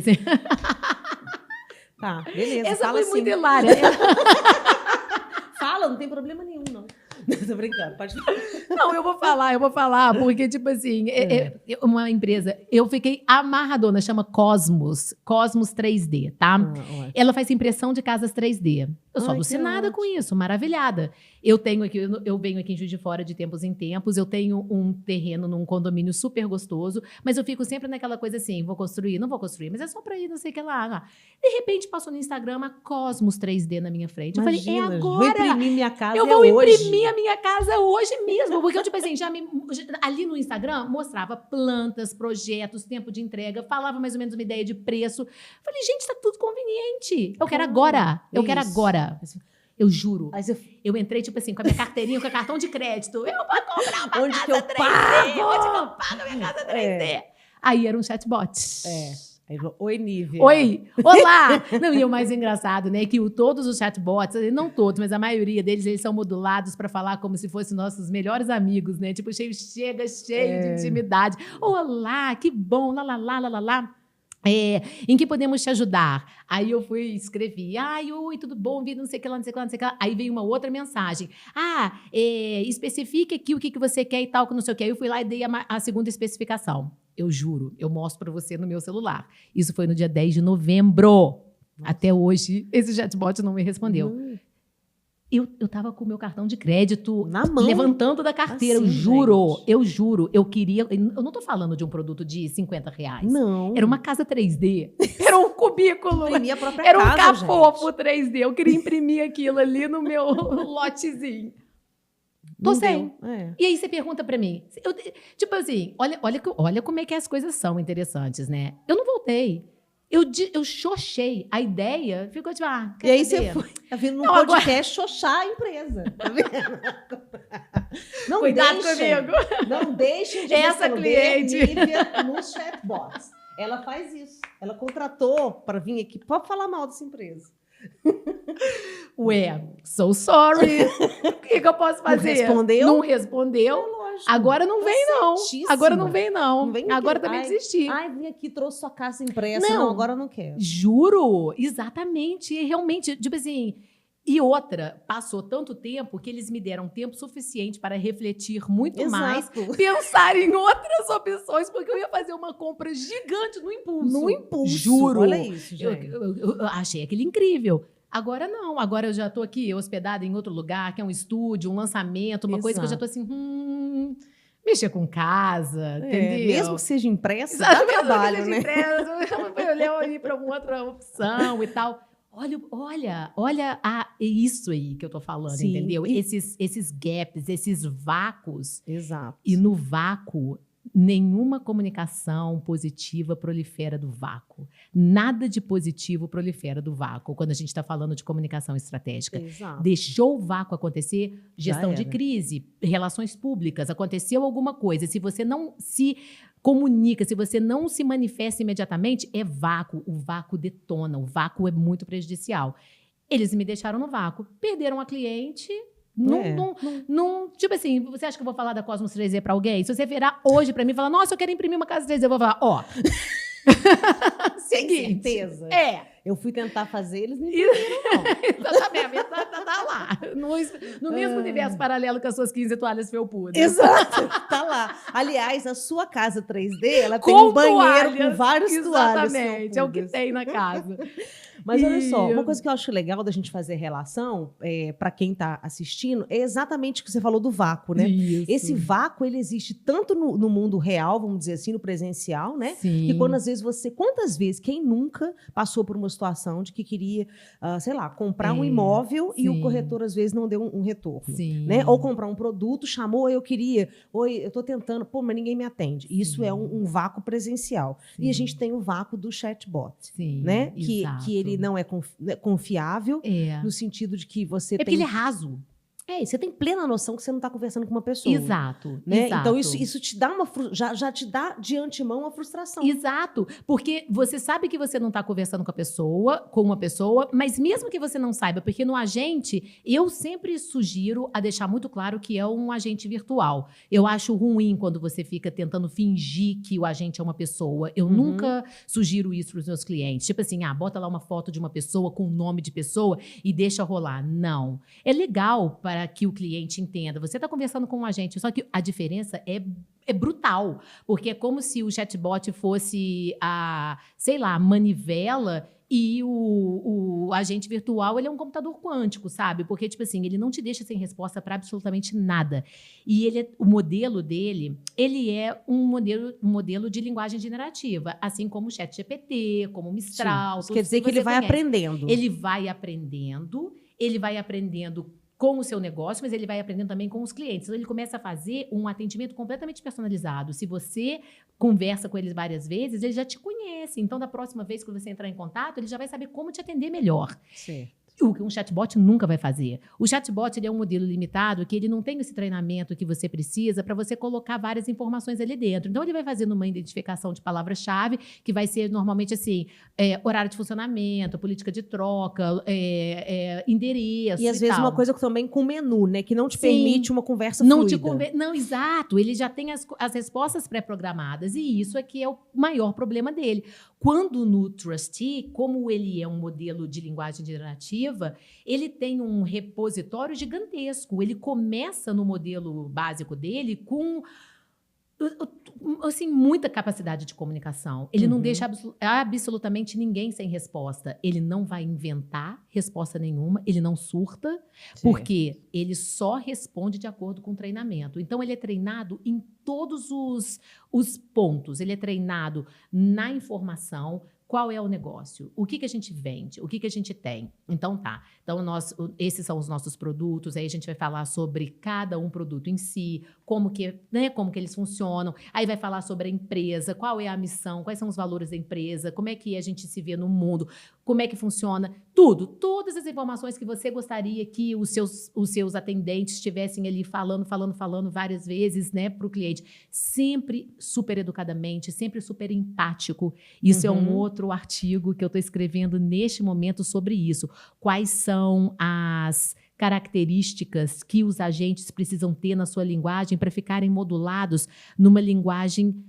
Tá, beleza. Essa fala foi assim. muito hilária. Fala, não tem problema nenhum, não. Tô brincando, pode falar. Não, eu vou falar, porque, tipo assim, uma empresa, eu fiquei amarradona, chama Cosmos 3D, tá? Ela faz impressão de casas 3D. Eu sou alucinada com isso, maravilhada. Eu venho aqui em Juiz de Fora de tempos em tempos, eu tenho um terreno num condomínio super gostoso, mas eu fico sempre naquela coisa assim, vou construir, não vou construir, mas é só pra ir, não sei o que lá. De repente, passou no Instagram a Cosmos 3D na minha frente. Imagina, eu falei, é agora! Vou imprimir minha casa eu vou imprimir a minha casa hoje mesmo, porque eu, tipo assim, ali no Instagram, mostrava plantas, projetos, tempo de entrega, falava mais ou menos uma ideia de preço. Falei, gente, tá tudo conveniente. Eu quero agora. Eu quero agora. Eu juro. Eu entrei, tipo assim, com a minha carteirinha, com o cartão de crédito. Eu vou comprar uma onde casa que eu 3D. pago? Onde que eu pago a minha casa 3D? Aí era um chatbot. Oi, Nívia. Oi, olá! Não, e o mais engraçado, né, que todos os chatbots, não todos, mas a maioria deles, eles são modulados para falar como se fossem nossos melhores amigos, né? Tipo, cheio de intimidade. Olá, que bom, lá, lá, lá, lá, lá, lá. Em que podemos te ajudar? Aí eu fui escrevi, oi, tudo bom, vida, não sei o que lá, não sei o que lá, não sei o que lá. Aí veio uma outra mensagem, especifique aqui o que você quer e tal, que não sei o que. Aí eu fui lá e dei a segunda especificação. Eu juro, eu mostro para você no meu celular. Isso foi no dia 10 de novembro. Nossa. Até hoje, esse chatbot não me respondeu. Eu tava com o meu cartão de crédito na mão, levantando da carteira, assim, eu juro. Eu queria... Eu não tô falando de um produto de R$50. Não. Era uma casa 3D. Era um cubículo. Imprimir a própria era casa, um cafofo 3D. Eu queria imprimir aquilo ali no meu lotezinho. Tô sem. E aí você pergunta pra mim. Tipo assim, olha como é que as coisas são interessantes, né? Eu não voltei. Eu xoxei. A ideia ficou tipo, e aí você foi, tá vindo num podcast xoxar a empresa. Tá vendo? Não cuidado comigo. Não deixem de essa cliente Nívia nos chatbots. Ela faz isso. Ela contratou para vir aqui. Pode falar mal dessa empresa. Ué, so sorry. O que eu posso fazer? Não respondeu? Não respondeu. lógico. Agora não vem, não. Certíssima. Agora não vem, não. Não vem Agora que- também ai, desisti. Ai, vim aqui, trouxe sua carta impressa. Não. Não, agora eu não quero. Juro, exatamente, realmente, tipo assim, e outra, passou tanto tempo que eles me deram tempo suficiente para refletir muito mais, Exato. pensar em outras opções, porque eu ia fazer uma compra gigante no impulso. No impulso. Juro. Olha isso, Eu, gente. eu achei aquilo incrível. Agora não, agora eu já estou aqui hospedada em outro lugar, que é um estúdio, um lançamento, uma coisa que eu já estou assim, mexer com casa, entendeu? Mesmo que seja impressa, Exato, dá mesmo que trabalho, seja né? impresso, eu olhei ali para uma outra opção e tal. Olha é isso aí que eu tô falando, Sim, entendeu? e- Esses gaps, esses vácuos. Exato. E no vácuo, nenhuma comunicação positiva prolifera do vácuo. Nada de positivo prolifera do vácuo, quando a gente está falando de comunicação estratégica. Exato. Deixou o vácuo acontecer, gestão de era. crise, relações públicas, aconteceu alguma coisa. Se você não se comunica, se você não se manifesta imediatamente, é vácuo. O vácuo detona, o vácuo é muito prejudicial. Eles me deixaram no vácuo, perderam a cliente. Tipo assim, você acha que eu vou falar da Cosmos 3D pra alguém? Se você virar hoje pra mim e falar, nossa, eu quero imprimir uma casa 3D, eu vou falar, ó. Sem Seguinte. certeza. É. Eu fui tentar fazer, eles não Exatamente, a meta tá lá. No mesmo universo paralelo que as suas 15 toalhas felpudas. Exato, tá lá. Aliás, a sua casa 3D, ela tem Com um banheiro toalhas, com vários toalhas. exatamente, é o que felpudas. tem na casa. Mas olha só, E- uma coisa que eu acho legal da gente fazer relação, para quem tá assistindo, é exatamente o que você falou do vácuo, né? Isso. Esse vácuo, ele existe tanto no mundo real, vamos dizer assim, no presencial, né? Sim. Que quando às vezes quantas vezes, quem nunca passou por uma situação de que queria, sei lá, comprar um imóvel e o sim. corretor às vezes não deu um retorno. Sim. Né? Ou comprar um produto, chamou, eu queria, oi, eu tô tentando, pô, mas ninguém me atende. Isso Sim. é um vácuo presencial. E a Sim. gente tem o vácuo do chatbot, Sim, né? exato. Que ele não é confiável, É. no sentido de que você É porque ele é raso. você tem plena noção que você não está conversando com uma pessoa. Exato. Né? Exato. Então, isso te dá já te dá de antemão uma frustração. Exato, porque você sabe que você não está conversando com uma pessoa, mas mesmo que você não saiba, porque no agente, eu sempre sugiro a deixar muito claro que é um agente virtual. Eu acho ruim quando você fica tentando fingir que o agente é uma pessoa. Eu nunca sugiro isso para os meus clientes. Tipo assim, bota lá uma foto de uma pessoa com o nome de pessoa e deixa rolar. Não. É legal para que o cliente entenda. Você está conversando com um agente, só que a diferença é brutal, porque é como se o chatbot fosse sei lá, manivela e o agente virtual, ele é um computador quântico, sabe? Porque, tipo assim, ele não te deixa sem resposta para absolutamente nada. E o modelo dele, ele é um modelo de linguagem generativa, assim como o ChatGPT, como o Mistral. Isso quer dizer que ele vai aprendendo. Ele vai aprendendo com o seu negócio, mas ele vai aprendendo também com os clientes. Então, ele começa a fazer um atendimento completamente personalizado. Se você conversa com eles várias vezes, ele já te conhece. Então, da próxima vez que você entrar em contato, ele já vai saber como te atender melhor. Certo. O que um chatbot nunca vai fazer. O chatbot ele é um modelo limitado que ele não tem esse treinamento que você precisa para você colocar várias informações ali dentro. Então, ele vai fazendo uma identificação de palavra-chave, que vai ser normalmente assim, horário de funcionamento, política de troca, endereço E às vezes tal. uma coisa também com menu, né? Que não te Sim. permite uma conversa Não fluida. Não, exato. Ele já tem as respostas pré-programadas e isso é que é o maior problema dele. Quando no Trustee, como ele é um modelo de linguagem generativa, ele tem um repositório gigantesco. Ele começa no modelo básico dele com assim, muita capacidade de comunicação. Ele não deixa absolutamente ninguém sem resposta. Ele não vai inventar resposta nenhuma, ele não surta, porque ele só responde de acordo com o treinamento. Então, ele é treinado em todos os pontos. Ele é treinado na informação. Qual é o negócio? O que a gente vende? O que a gente tem? Então, tá. Então, esses são os nossos produtos. Aí a gente vai falar sobre cada um produto em si, como que eles funcionam. Aí vai falar sobre a empresa, qual é a missão, quais são os valores da empresa, como é que a gente se vê no mundo, como é que funciona. Tudo. Todas as informações que você gostaria que os seus atendentes estivessem ali falando várias vezes, né, para o cliente. Sempre super educadamente, sempre super empático. Isso é um outro artigo que eu estou escrevendo neste momento sobre isso. Quais são as características que os agentes precisam ter na sua linguagem para ficarem modulados numa linguagem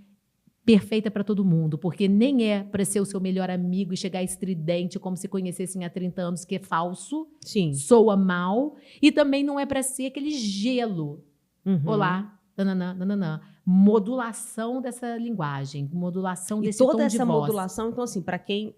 perfeita para todo mundo, porque nem é para ser o seu melhor amigo e chegar estridente como se conhecessem há 30 anos, que é falso, Sim. soa mal, e também não é para ser aquele gelo. Olá, nananã, nananã. Modulação dessa linguagem, modulação desse tom de voz. E toda essa modulação, então assim, para quem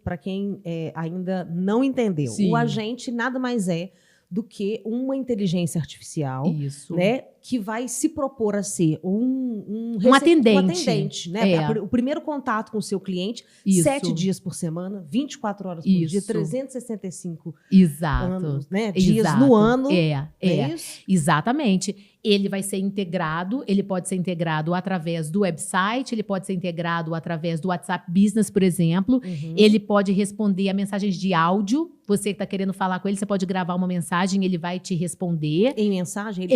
ainda não entendeu, Sim. o agente nada mais é do que uma inteligência artificial, Isso. né, que vai se propor a ser um atendente, né? O primeiro contato com o seu cliente, Isso. 7 dias por semana, 24 horas por dia, Isso. 365 Exato. anos, né, dias Exato. no ano. É isso? Exatamente. Ele vai ser integrado, ele pode ser integrado através do website, ele pode ser integrado através do WhatsApp Business, por exemplo. Ele pode responder a mensagens de áudio. Você que está querendo falar com ele, você pode gravar uma mensagem, ele vai te responder. Em mensagem?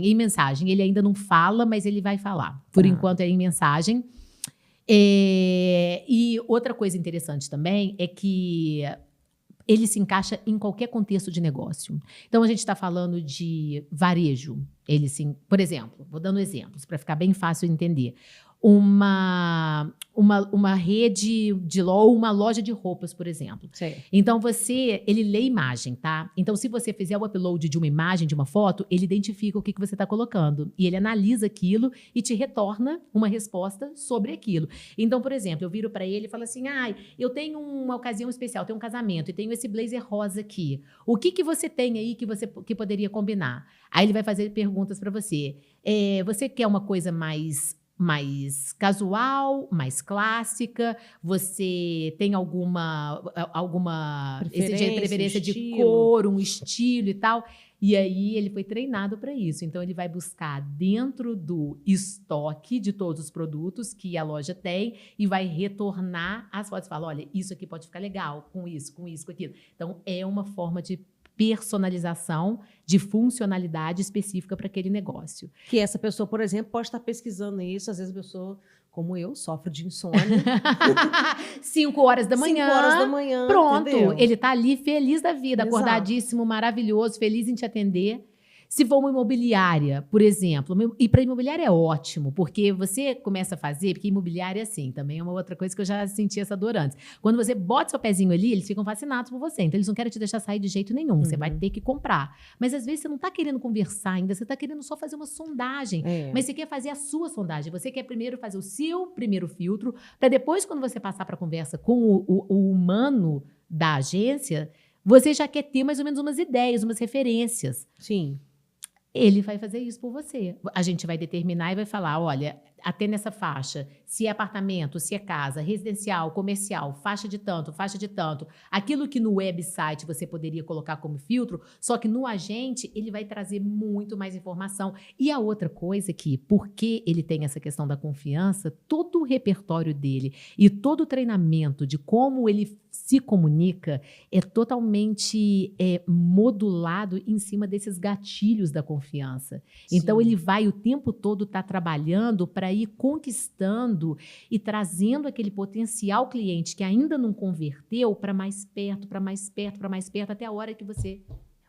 Em mensagem. Ele ainda não fala, mas ele vai falar. Por enquanto é em mensagem. E outra coisa interessante também é que ele se encaixa em qualquer contexto de negócio. Então, a gente está falando de varejo. Por exemplo, vou dando exemplos para ficar bem fácil de entender. Uma rede de uma loja de roupas, por exemplo. Certo. Então, ele lê imagem, tá? Então, se você fizer o upload de uma imagem, de uma foto, ele identifica o que você está colocando. E ele analisa aquilo e te retorna uma resposta sobre aquilo. Então, por exemplo, eu viro para ele e falo assim, eu tenho uma ocasião especial, tenho um casamento e tenho esse blazer rosa aqui. O que você tem aí que poderia combinar? Aí ele vai fazer perguntas para você. Você quer uma coisa mais casual, mais clássica? Você tem alguma preferência de cor, um estilo e tal? E aí ele foi treinado para isso. Então ele vai buscar dentro do estoque de todos os produtos que a loja tem e vai retornar as fotos. Fala, olha, isso aqui pode ficar legal com isso, com aquilo. Então é uma forma de personalização de funcionalidade específica para aquele negócio. Que essa pessoa, por exemplo, pode estar pesquisando isso. Às vezes a pessoa, como eu, sofre de insônia. 5 horas da manhã. 5 horas da manhã, pronto. Entendeu? Ele está ali feliz da vida, Exato. Acordadíssimo, maravilhoso, feliz em te atender. Se for uma imobiliária, por exemplo, e para imobiliária é ótimo, porque você começa a fazer, porque imobiliária é assim, também é uma outra coisa que eu já senti essa dor antes. Quando você bota seu pezinho ali, eles ficam fascinados por você, então eles não querem te deixar sair de jeito nenhum, você vai ter que comprar. Mas às vezes você não está querendo conversar ainda, você está querendo só fazer uma sondagem, mas você quer fazer a sua sondagem, você quer primeiro fazer o seu primeiro filtro, para depois, quando você passar para a conversa com o humano da agência, você já quer ter mais ou menos umas ideias, umas referências. Sim. Ele vai fazer isso por você. A gente vai determinar e vai falar, olha, até nessa faixa, se é apartamento, se é casa, residencial, comercial, faixa de tanto. Aquilo que no website você poderia colocar como filtro, só que no agente ele vai trazer muito mais informação. E a outra coisa é que, porque ele tem essa questão da confiança, todo o repertório dele e todo o treinamento de como ele se comunica é totalmente modulado em cima desses gatilhos da confiança. Sim. Então, ele vai o tempo todo estar trabalhando para ir conquistando e trazendo aquele potencial cliente que ainda não converteu para mais perto, até a hora que você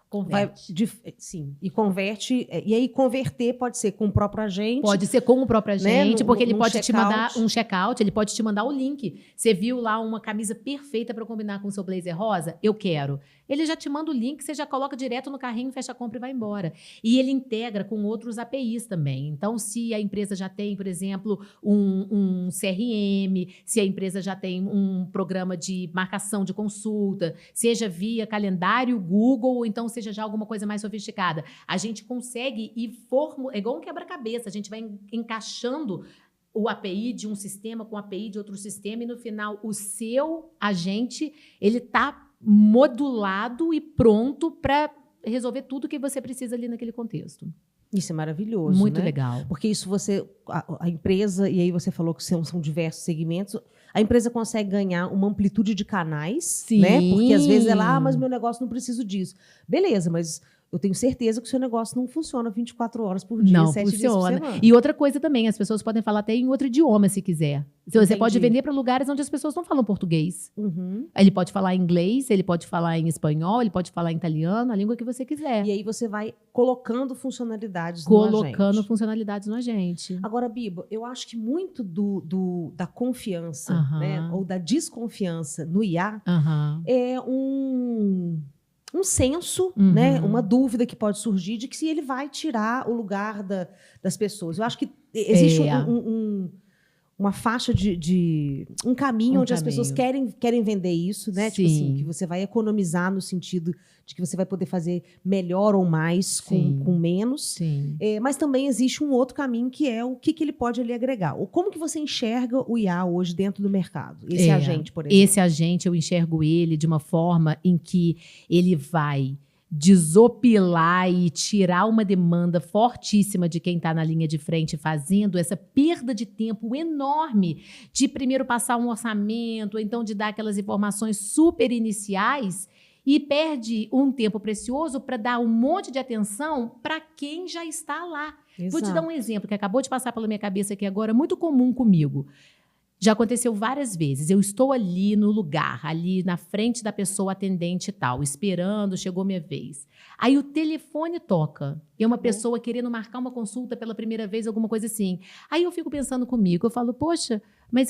converte. Sim, e converte. E aí, converter pode ser com o próprio agente. Pode ser com o próprio agente, porque ele pode te mandar um check-out, ele pode te mandar o link. Você viu lá uma camisa perfeita para combinar com o seu blazer rosa? Eu quero. Ele já te manda o link, você já coloca direto no carrinho, fecha a compra e vai embora. E ele integra com outros APIs também. Então, se a empresa já tem, por exemplo, um CRM, se a empresa já tem um programa de marcação de consulta, seja via calendário, Google, ou então seja já alguma coisa mais sofisticada, a gente consegue ir é igual um quebra-cabeça, a gente vai encaixando o API de um sistema com o API de outro sistema e no final o seu agente, ele está modulado e pronto para resolver tudo que você precisa ali naquele contexto. Isso é maravilhoso, Muito né? legal. Porque isso a empresa, e aí você falou que são diversos segmentos, a empresa consegue ganhar uma amplitude de canais, Sim. né? Porque às vezes ela, mas meu negócio não preciso disso. Beleza, mas eu tenho certeza que o seu negócio não funciona 24 horas por dia, Não 7 dias por funciona. semana. E outra coisa também, as pessoas podem falar até em outro idioma, se quiser. Você Entendi. pode vender para lugares onde as pessoas não falam português. Uhum. Ele pode falar inglês, ele pode falar em espanhol, ele pode falar em italiano, a língua que você quiser. E aí você vai colocando funcionalidades no Colocando agente. funcionalidades no agente. Agora, Biba, eu acho que muito da confiança, Aham. né, ou da desconfiança no IA Aham. é um senso, Uhum. né, uma dúvida que pode surgir de que se ele vai tirar o lugar das pessoas. Eu acho que existe uma faixa um caminho onde as pessoas querem vender isso, né? Tipo assim, que você vai economizar no sentido de que você vai poder fazer melhor ou mais com menos. Sim. Mas também existe um outro caminho que é o que ele pode ali agregar. Ou como que você enxerga o IA hoje dentro do mercado? Esse agente, por exemplo. Esse agente, eu enxergo ele de uma forma em que ele vai desopilar e tirar uma demanda fortíssima de quem está na linha de frente fazendo essa perda de tempo enorme de primeiro passar um orçamento, ou então de dar aquelas informações super iniciais e perde um tempo precioso para dar um monte de atenção para quem já está lá. Exato. Vou te dar um exemplo que acabou de passar pela minha cabeça aqui agora, muito comum comigo. Já aconteceu várias vezes. Eu estou ali no lugar, ali na frente da pessoa atendente e tal, esperando, chegou minha vez. Aí o telefone toca. E é uma pessoa querendo marcar uma consulta pela primeira vez, alguma coisa assim. Aí eu fico pensando comigo, eu falo, poxa, mas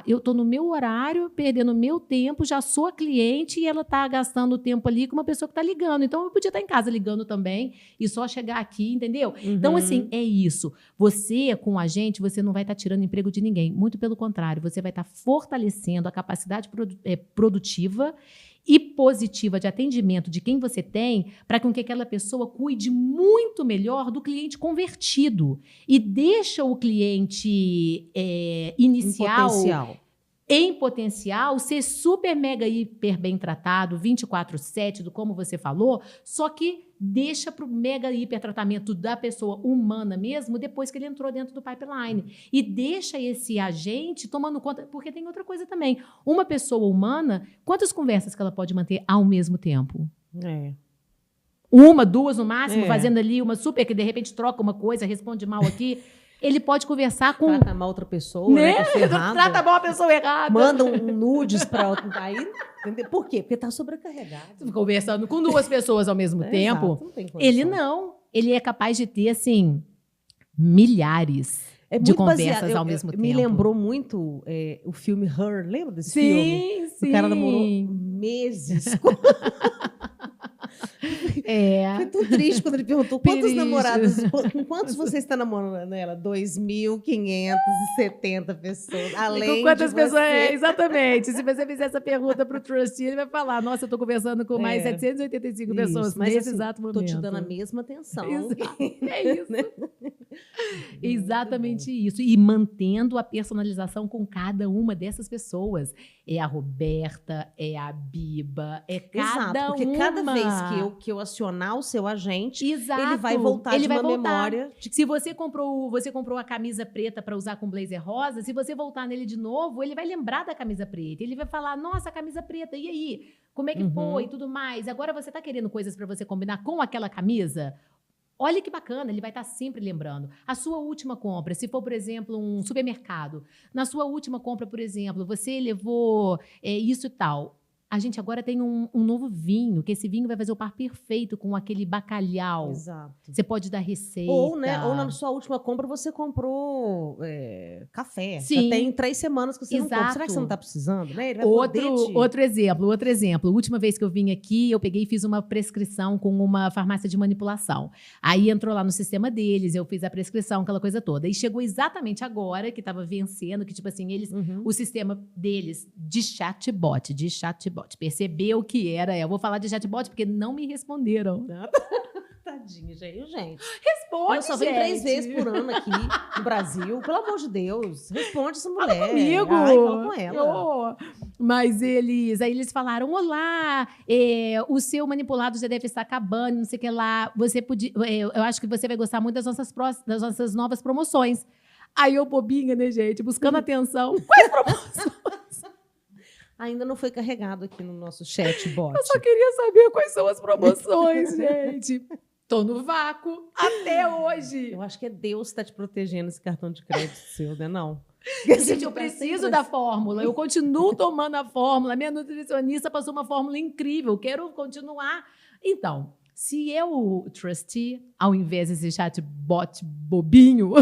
eu estou no meu horário, perdendo meu tempo, já sou a cliente e ela está gastando tempo ali com uma pessoa que está ligando. Então, eu podia estar em casa ligando também e só chegar aqui, entendeu? Uhum. Então, assim, é isso. Você, com a gente, você não vai estar tirando emprego de ninguém. Muito pelo contrário, você vai estar fortalecendo a capacidade produtiva e positiva de atendimento de quem você tem para que aquela pessoa cuide muito melhor do cliente convertido e deixa o cliente inicial em potencial ser super, mega, hiper bem tratado, 24/7, do como você falou, só que deixa para o mega, hiper tratamento da pessoa humana mesmo depois que ele entrou dentro do pipeline. E deixa esse agente tomando conta, porque tem outra coisa também. Uma pessoa humana, quantas conversas que ela pode manter ao mesmo tempo? Uma, duas no máximo, fazendo ali uma super, que de repente troca uma coisa, responde mal aqui. Ele pode conversar com... Trata mal outra pessoa, né? Trata mal a pessoa errada. Manda um nudes para outra... Aí, por quê? Porque tá sobrecarregado. Conversando com duas pessoas ao mesmo tempo. Exato, não tem condição. Ele não. Ele é capaz de ter, assim, milhares de conversas ao mesmo tempo. Me lembrou muito o filme Her. Lembra desse filme? Sim. O cara namorou meses. Foi tão triste quando ele perguntou quantos namorados, com quantos você está namorando ela? 2.570 pessoas. Além com quantas de pessoas? você. Exatamente. Se você fizer essa pergunta para o trustee, ele vai falar: nossa, eu estou conversando com mais 785 pessoas nesse exato momento. Estou te dando a mesma atenção. É isso. Exatamente isso. E mantendo a personalização com cada uma dessas pessoas. É a Roberta, é a Biba, é cada porque uma. cada vez que eu acionar o seu agente, Exato. ele vai voltar memória. Se você comprou a camisa preta para usar com blazer rosa, se você voltar nele de novo, ele vai lembrar da camisa preta. Ele vai falar, nossa, camisa preta, e aí? Como é que foi e tudo mais? Agora você está querendo coisas para você combinar com aquela camisa? Olha que bacana, ele vai estar sempre lembrando. A sua última compra, se for, por exemplo, um supermercado, na sua última compra, por exemplo, você levou isso e tal. A gente agora tem um novo vinho, que esse vinho vai fazer o par perfeito com aquele bacalhau. Exato. Você pode dar receita. Ou na sua última compra você comprou café. Sim. Já tem 3 semanas que você não compra. Será que você não está precisando? Né? Ele vai Outro exemplo. A última vez que eu vim aqui, eu peguei e fiz uma prescrição com uma farmácia de manipulação. Aí entrou lá no sistema deles, eu fiz a prescrição, aquela coisa toda. E chegou exatamente agora, que estava vencendo, que tipo assim, eles, o sistema deles de chatbot, percebeu que era. Eu vou falar de chatbot porque não me responderam. Tadinho, gente. Responde, eu só venho 3 vezes por ano aqui no Brasil. Pelo amor de Deus. Responde essa mulher. Fala comigo. Fala com ela. Mas eles falaram, olá, o seu manipulado já deve estar acabando, não sei o que lá. Você podia, eu acho que você vai gostar muito das nossas novas promoções. Aí eu bobinha, né, gente? Buscando atenção. Quais promoções? Ainda não foi carregado aqui no nosso chatbot. Eu só queria saber quais são as promoções, gente. Tô no vácuo até hoje. Eu acho que é Deus que está te protegendo esse cartão de crédito seu, né? Não. Gente, eu preciso da fórmula. Eu continuo tomando a fórmula. Minha nutricionista passou uma fórmula incrível. Quero continuar. Então, se eu, trustee, ao invés desse chatbot bobinho,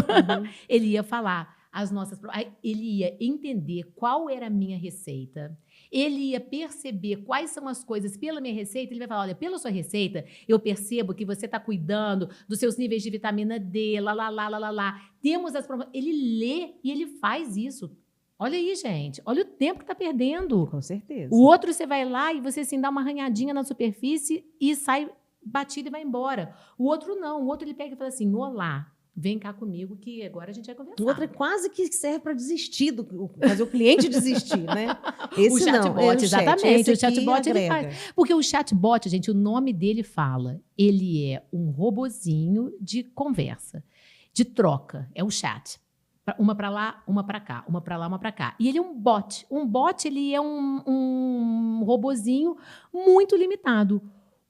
ele ia falar as nossas... Ele ia entender qual era a minha receita. Ele ia perceber quais são as coisas pela minha receita. Ele vai falar, olha, pela sua receita, eu percebo que você está cuidando dos seus níveis de vitamina D, lá. Temos as... Ele lê e ele faz isso. Olha aí, gente. Olha o tempo que está perdendo. Com certeza. O outro, você vai lá e você assim, dá uma arranhadinha na superfície e sai batido e vai embora. O outro não. O outro ele pega e fala assim, olá, vem cá comigo que agora a gente vai conversar. O outro é quase que serve para desistir, fazer o cliente desistir, né? Esse o chatbot, exatamente. O chatbot ele faz. Porque o chatbot, gente, o nome dele fala, ele é um robozinho de conversa, de troca. É o chat. Uma para lá, uma para cá, uma para lá, uma para cá. E ele é um bot. Um bot, ele é um robozinho muito limitado.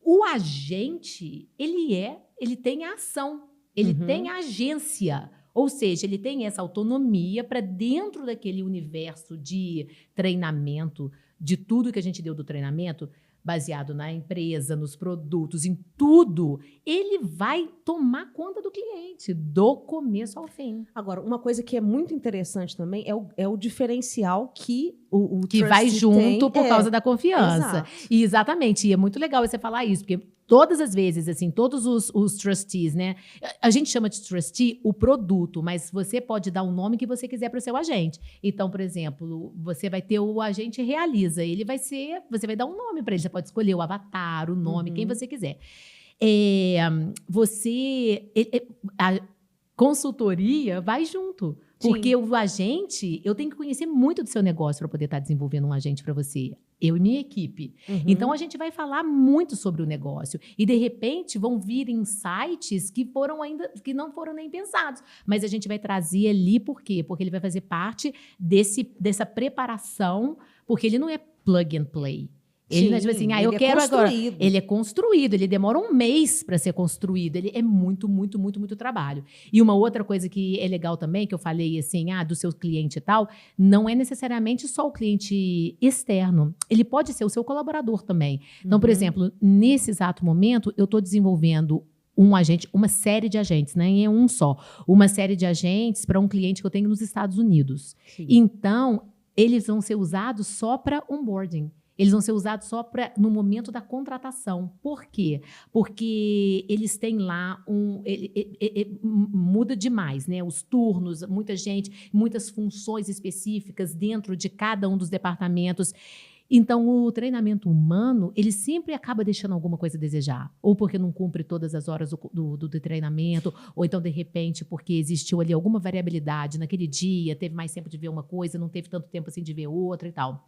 O agente, ele tem a ação. Ele tem agência, ou seja, ele tem essa autonomia para dentro daquele universo de treinamento, de tudo que a gente deu do treinamento, baseado na empresa, nos produtos, em tudo, ele vai tomar conta do cliente, do começo ao fim. Agora, uma coisa que é muito interessante também é o diferencial que o que vai junto tem, por causa da confiança. Exato. E exatamente, e é muito legal você falar isso, porque todas as vezes, assim, todos os trustees, né? A gente chama de trustee o produto, mas você pode dar o nome que você quiser para o seu agente. Então, por exemplo, você vai ter o agente realiza, você vai dar um nome para ele, você pode escolher o avatar, o nome, quem você quiser. A consultoria vai junto. Porque o agente, eu tenho que conhecer muito do seu negócio para poder estar desenvolvendo um agente para você. Eu e minha equipe. Então, a gente vai falar muito sobre o negócio. E, de repente, vão vir insights que não foram nem pensados. Mas a gente vai trazer ali, por quê? Porque ele vai fazer parte dessa preparação, porque ele não é plug and play. Ele não é tipo assim, eu quero agora. Ele é construído, ele demora um mês para ser construído. Ele é muito, muito, muito, muito trabalho. E uma outra coisa que é legal também, que eu falei assim, do seu cliente e tal, não é necessariamente só o cliente externo. Ele pode ser o seu colaborador também. Então, por exemplo, nesse exato momento, eu estou desenvolvendo uma série de agentes, nem é um só. Uma série de agentes para um cliente que eu tenho nos Estados Unidos. Então, eles vão ser usados só para onboarding. Eles vão ser usados só no momento da contratação. Por quê? Porque eles têm lá muda demais, né? Os turnos, muita gente, muitas funções específicas dentro de cada um dos departamentos. Então, o treinamento humano, ele sempre acaba deixando alguma coisa a desejar. Ou porque não cumpre todas as horas do treinamento, ou então, de repente, porque existiu ali alguma variabilidade naquele dia, teve mais tempo de ver uma coisa, não teve tanto tempo assim de ver outra e tal.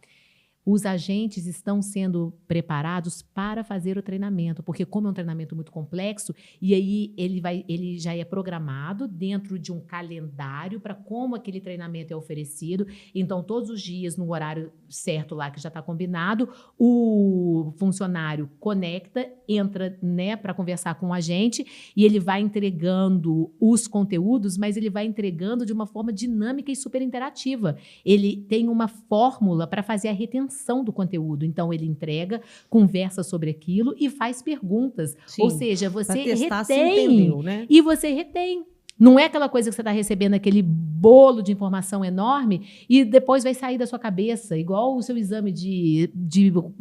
Os agentes estão sendo preparados para fazer o treinamento, porque como é um treinamento muito complexo, e aí ele já é programado dentro de um calendário para como aquele treinamento é oferecido. Então, todos os dias, no horário certo lá, que já está combinado, o funcionário conecta, entra, né, para conversar com o agente, e ele vai entregando os conteúdos, mas ele vai entregando de uma forma dinâmica e super interativa. Ele tem uma fórmula para fazer a retenção do conteúdo. Então, ele entrega, conversa sobre aquilo e faz perguntas. Sim, ou seja, você retém, né? E você retém. Não é aquela coisa que você está recebendo aquele bolo de informação enorme e depois vai sair da sua cabeça, igual o seu exame de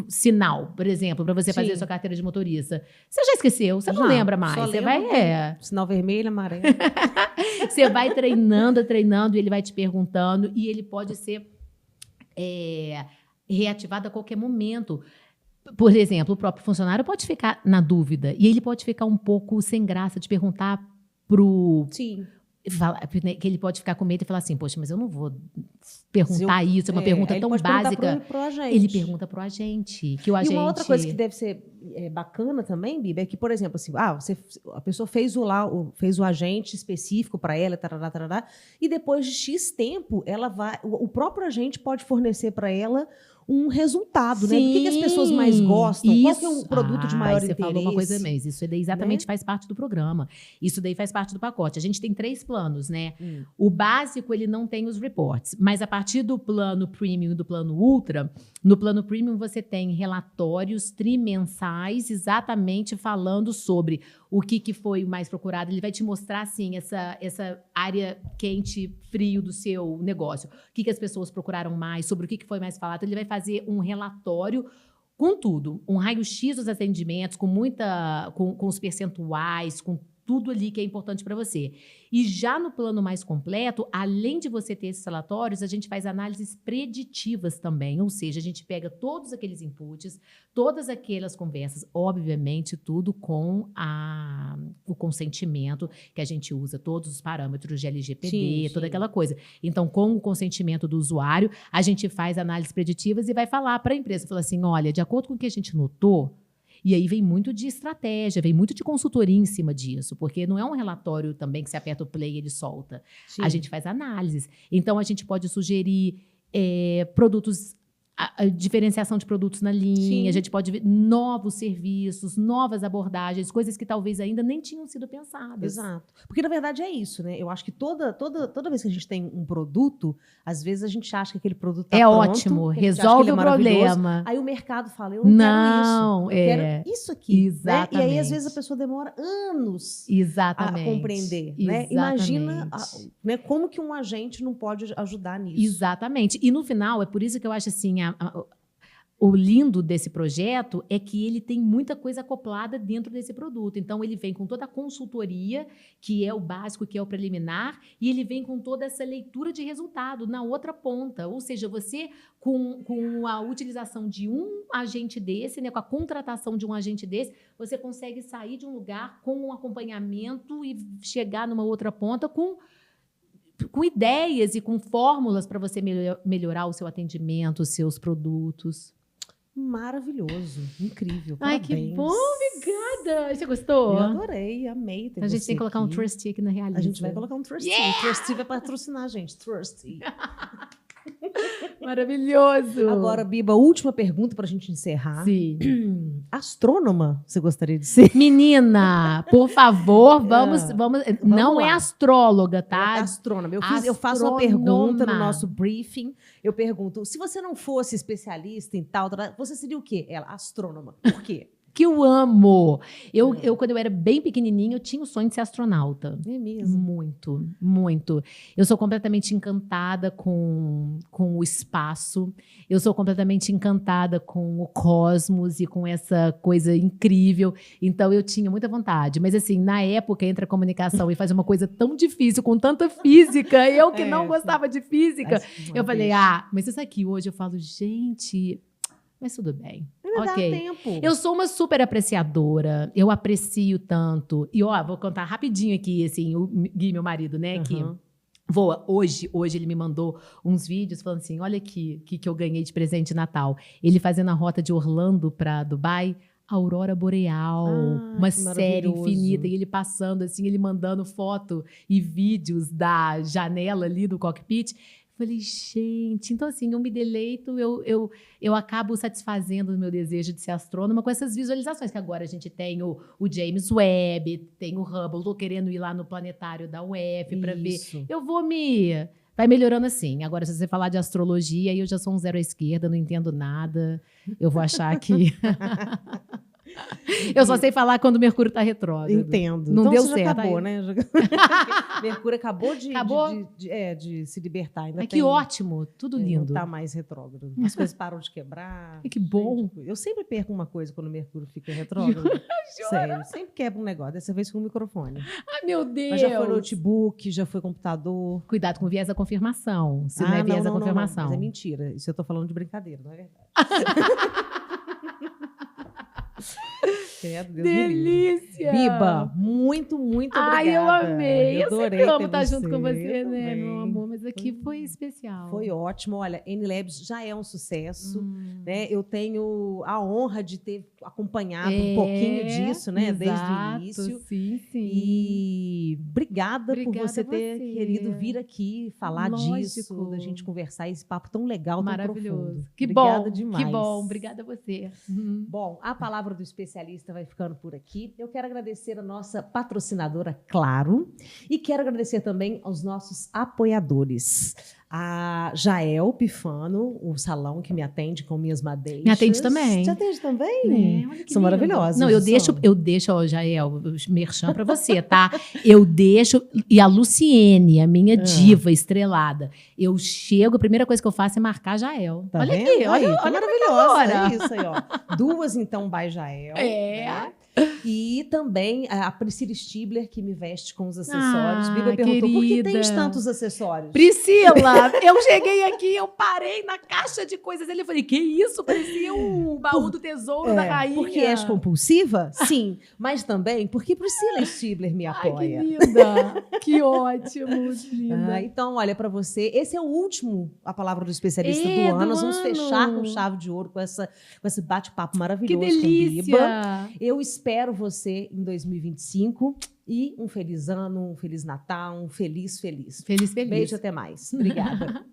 sinal, por exemplo, para você fazer a sua carteira de motorista. Você já esqueceu, você não lembra mais. Você vai sinal vermelho, amarelo. Você vai treinando, e ele vai te perguntando e ele pode ser reativado a qualquer momento. Por exemplo, o próprio funcionário pode ficar na dúvida e ele pode ficar um pouco sem graça de perguntar que ele pode ficar com medo e falar assim, poxa, mas eu não vou perguntar isso, é uma pergunta tão básica. Ele pergunta para o agente. Que o agente... E uma outra coisa que deve ser bacana também, Bibi, é que, por exemplo, assim, a pessoa fez o agente específico para ela, tarará, e depois de X tempo, o próprio agente pode fornecer para ela um resultado, né? Do que as pessoas mais gostam, qual que é um produto de maior você interesse. falou uma coisa mesmo. Isso daí exatamente né? faz parte do programa. Isso daí faz parte do pacote. A gente tem 3 planos, né? O básico, ele não tem os reports, mas a partir do plano Premium e do plano Ultra, no plano Premium você tem relatórios trimensais exatamente falando sobre o que foi mais procurado. Ele vai te mostrar, assim, essa área quente, frio do seu negócio. O que as pessoas procuraram mais, sobre o que foi mais falado. Ele vai fazer um relatório com tudo. Um raio-x dos atendimentos, com os percentuais, com tudo ali que é importante para você. E já no plano mais completo, além de você ter esses relatórios, a gente faz análises preditivas também, ou seja, a gente pega todos aqueles inputs, todas aquelas conversas, obviamente tudo com o consentimento, que a gente usa todos os parâmetros de LGPD, Sim, toda sim. aquela coisa. Então, com o consentimento do usuário, a gente faz análises preditivas e vai falar para a empresa, fala assim, olha, de acordo com o que a gente notou, e aí vem muito de estratégia, vem muito de consultoria em cima disso, porque não é um relatório também que você aperta o play e ele solta. Sim. A gente faz análises. Então, a gente pode sugerir produtos, a diferenciação de produtos na linha, Sim. a gente pode ver novos serviços, novas abordagens, coisas que talvez ainda nem tinham sido pensadas. Exato. Porque, na verdade, é isso, né? Eu acho que toda vez que a gente tem um produto, às vezes a gente acha que aquele produto tá É pronto, ótimo, que a gente acha que resolve ele é o maravilhoso. problema. Aí o mercado fala, eu não quero isso. Eu quero isso aqui. Exatamente. Né? E aí, às vezes, a pessoa demora anos Exatamente. a compreender. Né? Exatamente. Imagina né, como que um agente não pode ajudar nisso. Exatamente. E no final, é por isso que eu acho assim, o lindo desse projeto é que ele tem muita coisa acoplada dentro desse produto. Então, ele vem com toda a consultoria, que é o básico, que é o preliminar, e ele vem com toda essa leitura de resultado na outra ponta. Ou seja, você, com a utilização de um agente desse, né, com a contratação de um agente desse, você consegue sair de um lugar com um acompanhamento e chegar numa outra ponta com ideias e com fórmulas para você melhorar o seu atendimento, os seus produtos. Maravilhoso, incrível. Ai, parabéns. que bom, obrigada. Você gostou? Eu adorei, amei ter A gente você tem que colocar um aqui. Trusty aqui na Realiza. A gente vai colocar um Trusty. Yeah! Trusty vai patrocinar a gente. Trusty. Maravilhoso. Agora, Biba, última pergunta para a gente encerrar. Sim. Astrônoma, você gostaria de ser? Menina, por favor, vamos. Não é lá. astróloga, tá? Astrônoma. Eu faço uma pergunta no nosso briefing. Eu pergunto, se você não fosse especialista em tal, você seria o quê? Ela, astrônoma. Por quê? Que eu amo. Eu, quando eu era bem pequenininha, eu tinha o sonho de ser astronauta. É mesmo? Muito, muito. Eu sou completamente encantada com o espaço. Eu sou completamente encantada com o cosmos e com essa coisa incrível. Então, eu tinha muita vontade. Mas, assim, na época, entre a comunicação e fazer uma coisa tão difícil, com tanta física, eu que não gostava de física, eu falei, mas isso aqui hoje, eu falo, gente... Mas tudo bem. Ainda dá tempo. Eu sou uma super apreciadora. Eu aprecio tanto. E, vou contar rapidinho aqui, assim, o Gui, meu marido, né, que voa. Hoje ele me mandou uns vídeos falando assim, olha aqui, que eu ganhei de presente de Natal. Ele fazendo a rota de Orlando para Dubai, Aurora Boreal, uma série infinita. E ele passando, assim, ele mandando foto e vídeos da janela ali do cockpit. Falei, gente, então assim, eu me deleito, eu acabo satisfazendo o meu desejo de ser astrônoma com essas visualizações, que agora a gente tem o James Webb, tem o Hubble, tô querendo ir lá no planetário da UF para ver. Eu vai melhorando assim. Agora, se você falar de astrologia, aí eu já sou um zero à esquerda, não entendo nada. Eu vou achar que... Eu só sei falar quando o Mercúrio está retrógrado. Entendo. Não então deu você certo. Já acabou, né? Mercúrio acabou de se libertar. Ainda que ótimo. Tudo lindo. Não está mais retrógrado. As coisas param de quebrar. Que bom. Eu sempre perco uma coisa quando o Mercúrio fica retrógrado. Sério. Sempre quebra um negócio. Dessa vez com o microfone. Ai, meu Deus. Mas já foi notebook, já foi computador. Cuidado com o viés da confirmação. Se não é viés da confirmação. Não, mas é mentira. Isso eu tô falando de brincadeira, não é verdade. Credo, Deus me livre. Delícia! Biba, muito obrigada. Ai, eu amei. Eu adorei sempre amo ter estar junto com você, Eu né, também. meu amor? Mas aqui foi especial. Foi ótimo. Olha, N-Labs já é um sucesso, né? Eu tenho a honra de ter acompanhado um pouquinho disso, né? Desde o início. Sim, sim. E obrigada por Obrigada você a ter você. querido vir aqui falar Lógico. disso, da gente conversar esse papo tão legal, tão Maravilhoso. profundo. Que Obrigada bom, demais. que bom. Obrigada a você. Bom, a palavra do especialista vai ficando por aqui. Eu quero agradecer a nossa patrocinadora, Claro, e quero agradecer também aos nossos apoiadores. A Jael Pifano, o salão que me atende com minhas madeixas. Me atende também. Te atende também? Olha que São lindo. maravilhosas. Não, são. eu deixo, ó, Jael, merchan pra você, tá? Eu deixo, e a Luciene, a minha diva estrelada, eu chego, a primeira coisa que eu faço é marcar a Jael. Tá olha vendo? aqui, Aí, olha, tá olha maravilhosa. agora. É isso aí, ó. Duas, então, by Jael. É. E também a Priscila Stibler, que me veste com os acessórios. Biba perguntou, querida. por que tens tantos acessórios? Priscila, eu cheguei aqui, eu parei na caixa de coisas dele, eu falei, que isso? Parecia um baú do tesouro da rainha. Porque és compulsiva? Sim. Mas também porque Priscila Stibler me Ai, que apoia. linda. Que ótimo, linda. Então, olha, para você, esse é o último, a palavra do especialista É, do ano. do Nós vamos ano. fechar com chave de ouro, com esse bate-papo Que maravilhoso com Biba. delícia. Eu espero você em 2025 e um feliz ano, um feliz Natal, um feliz. Feliz. Beijo, até mais. Obrigada.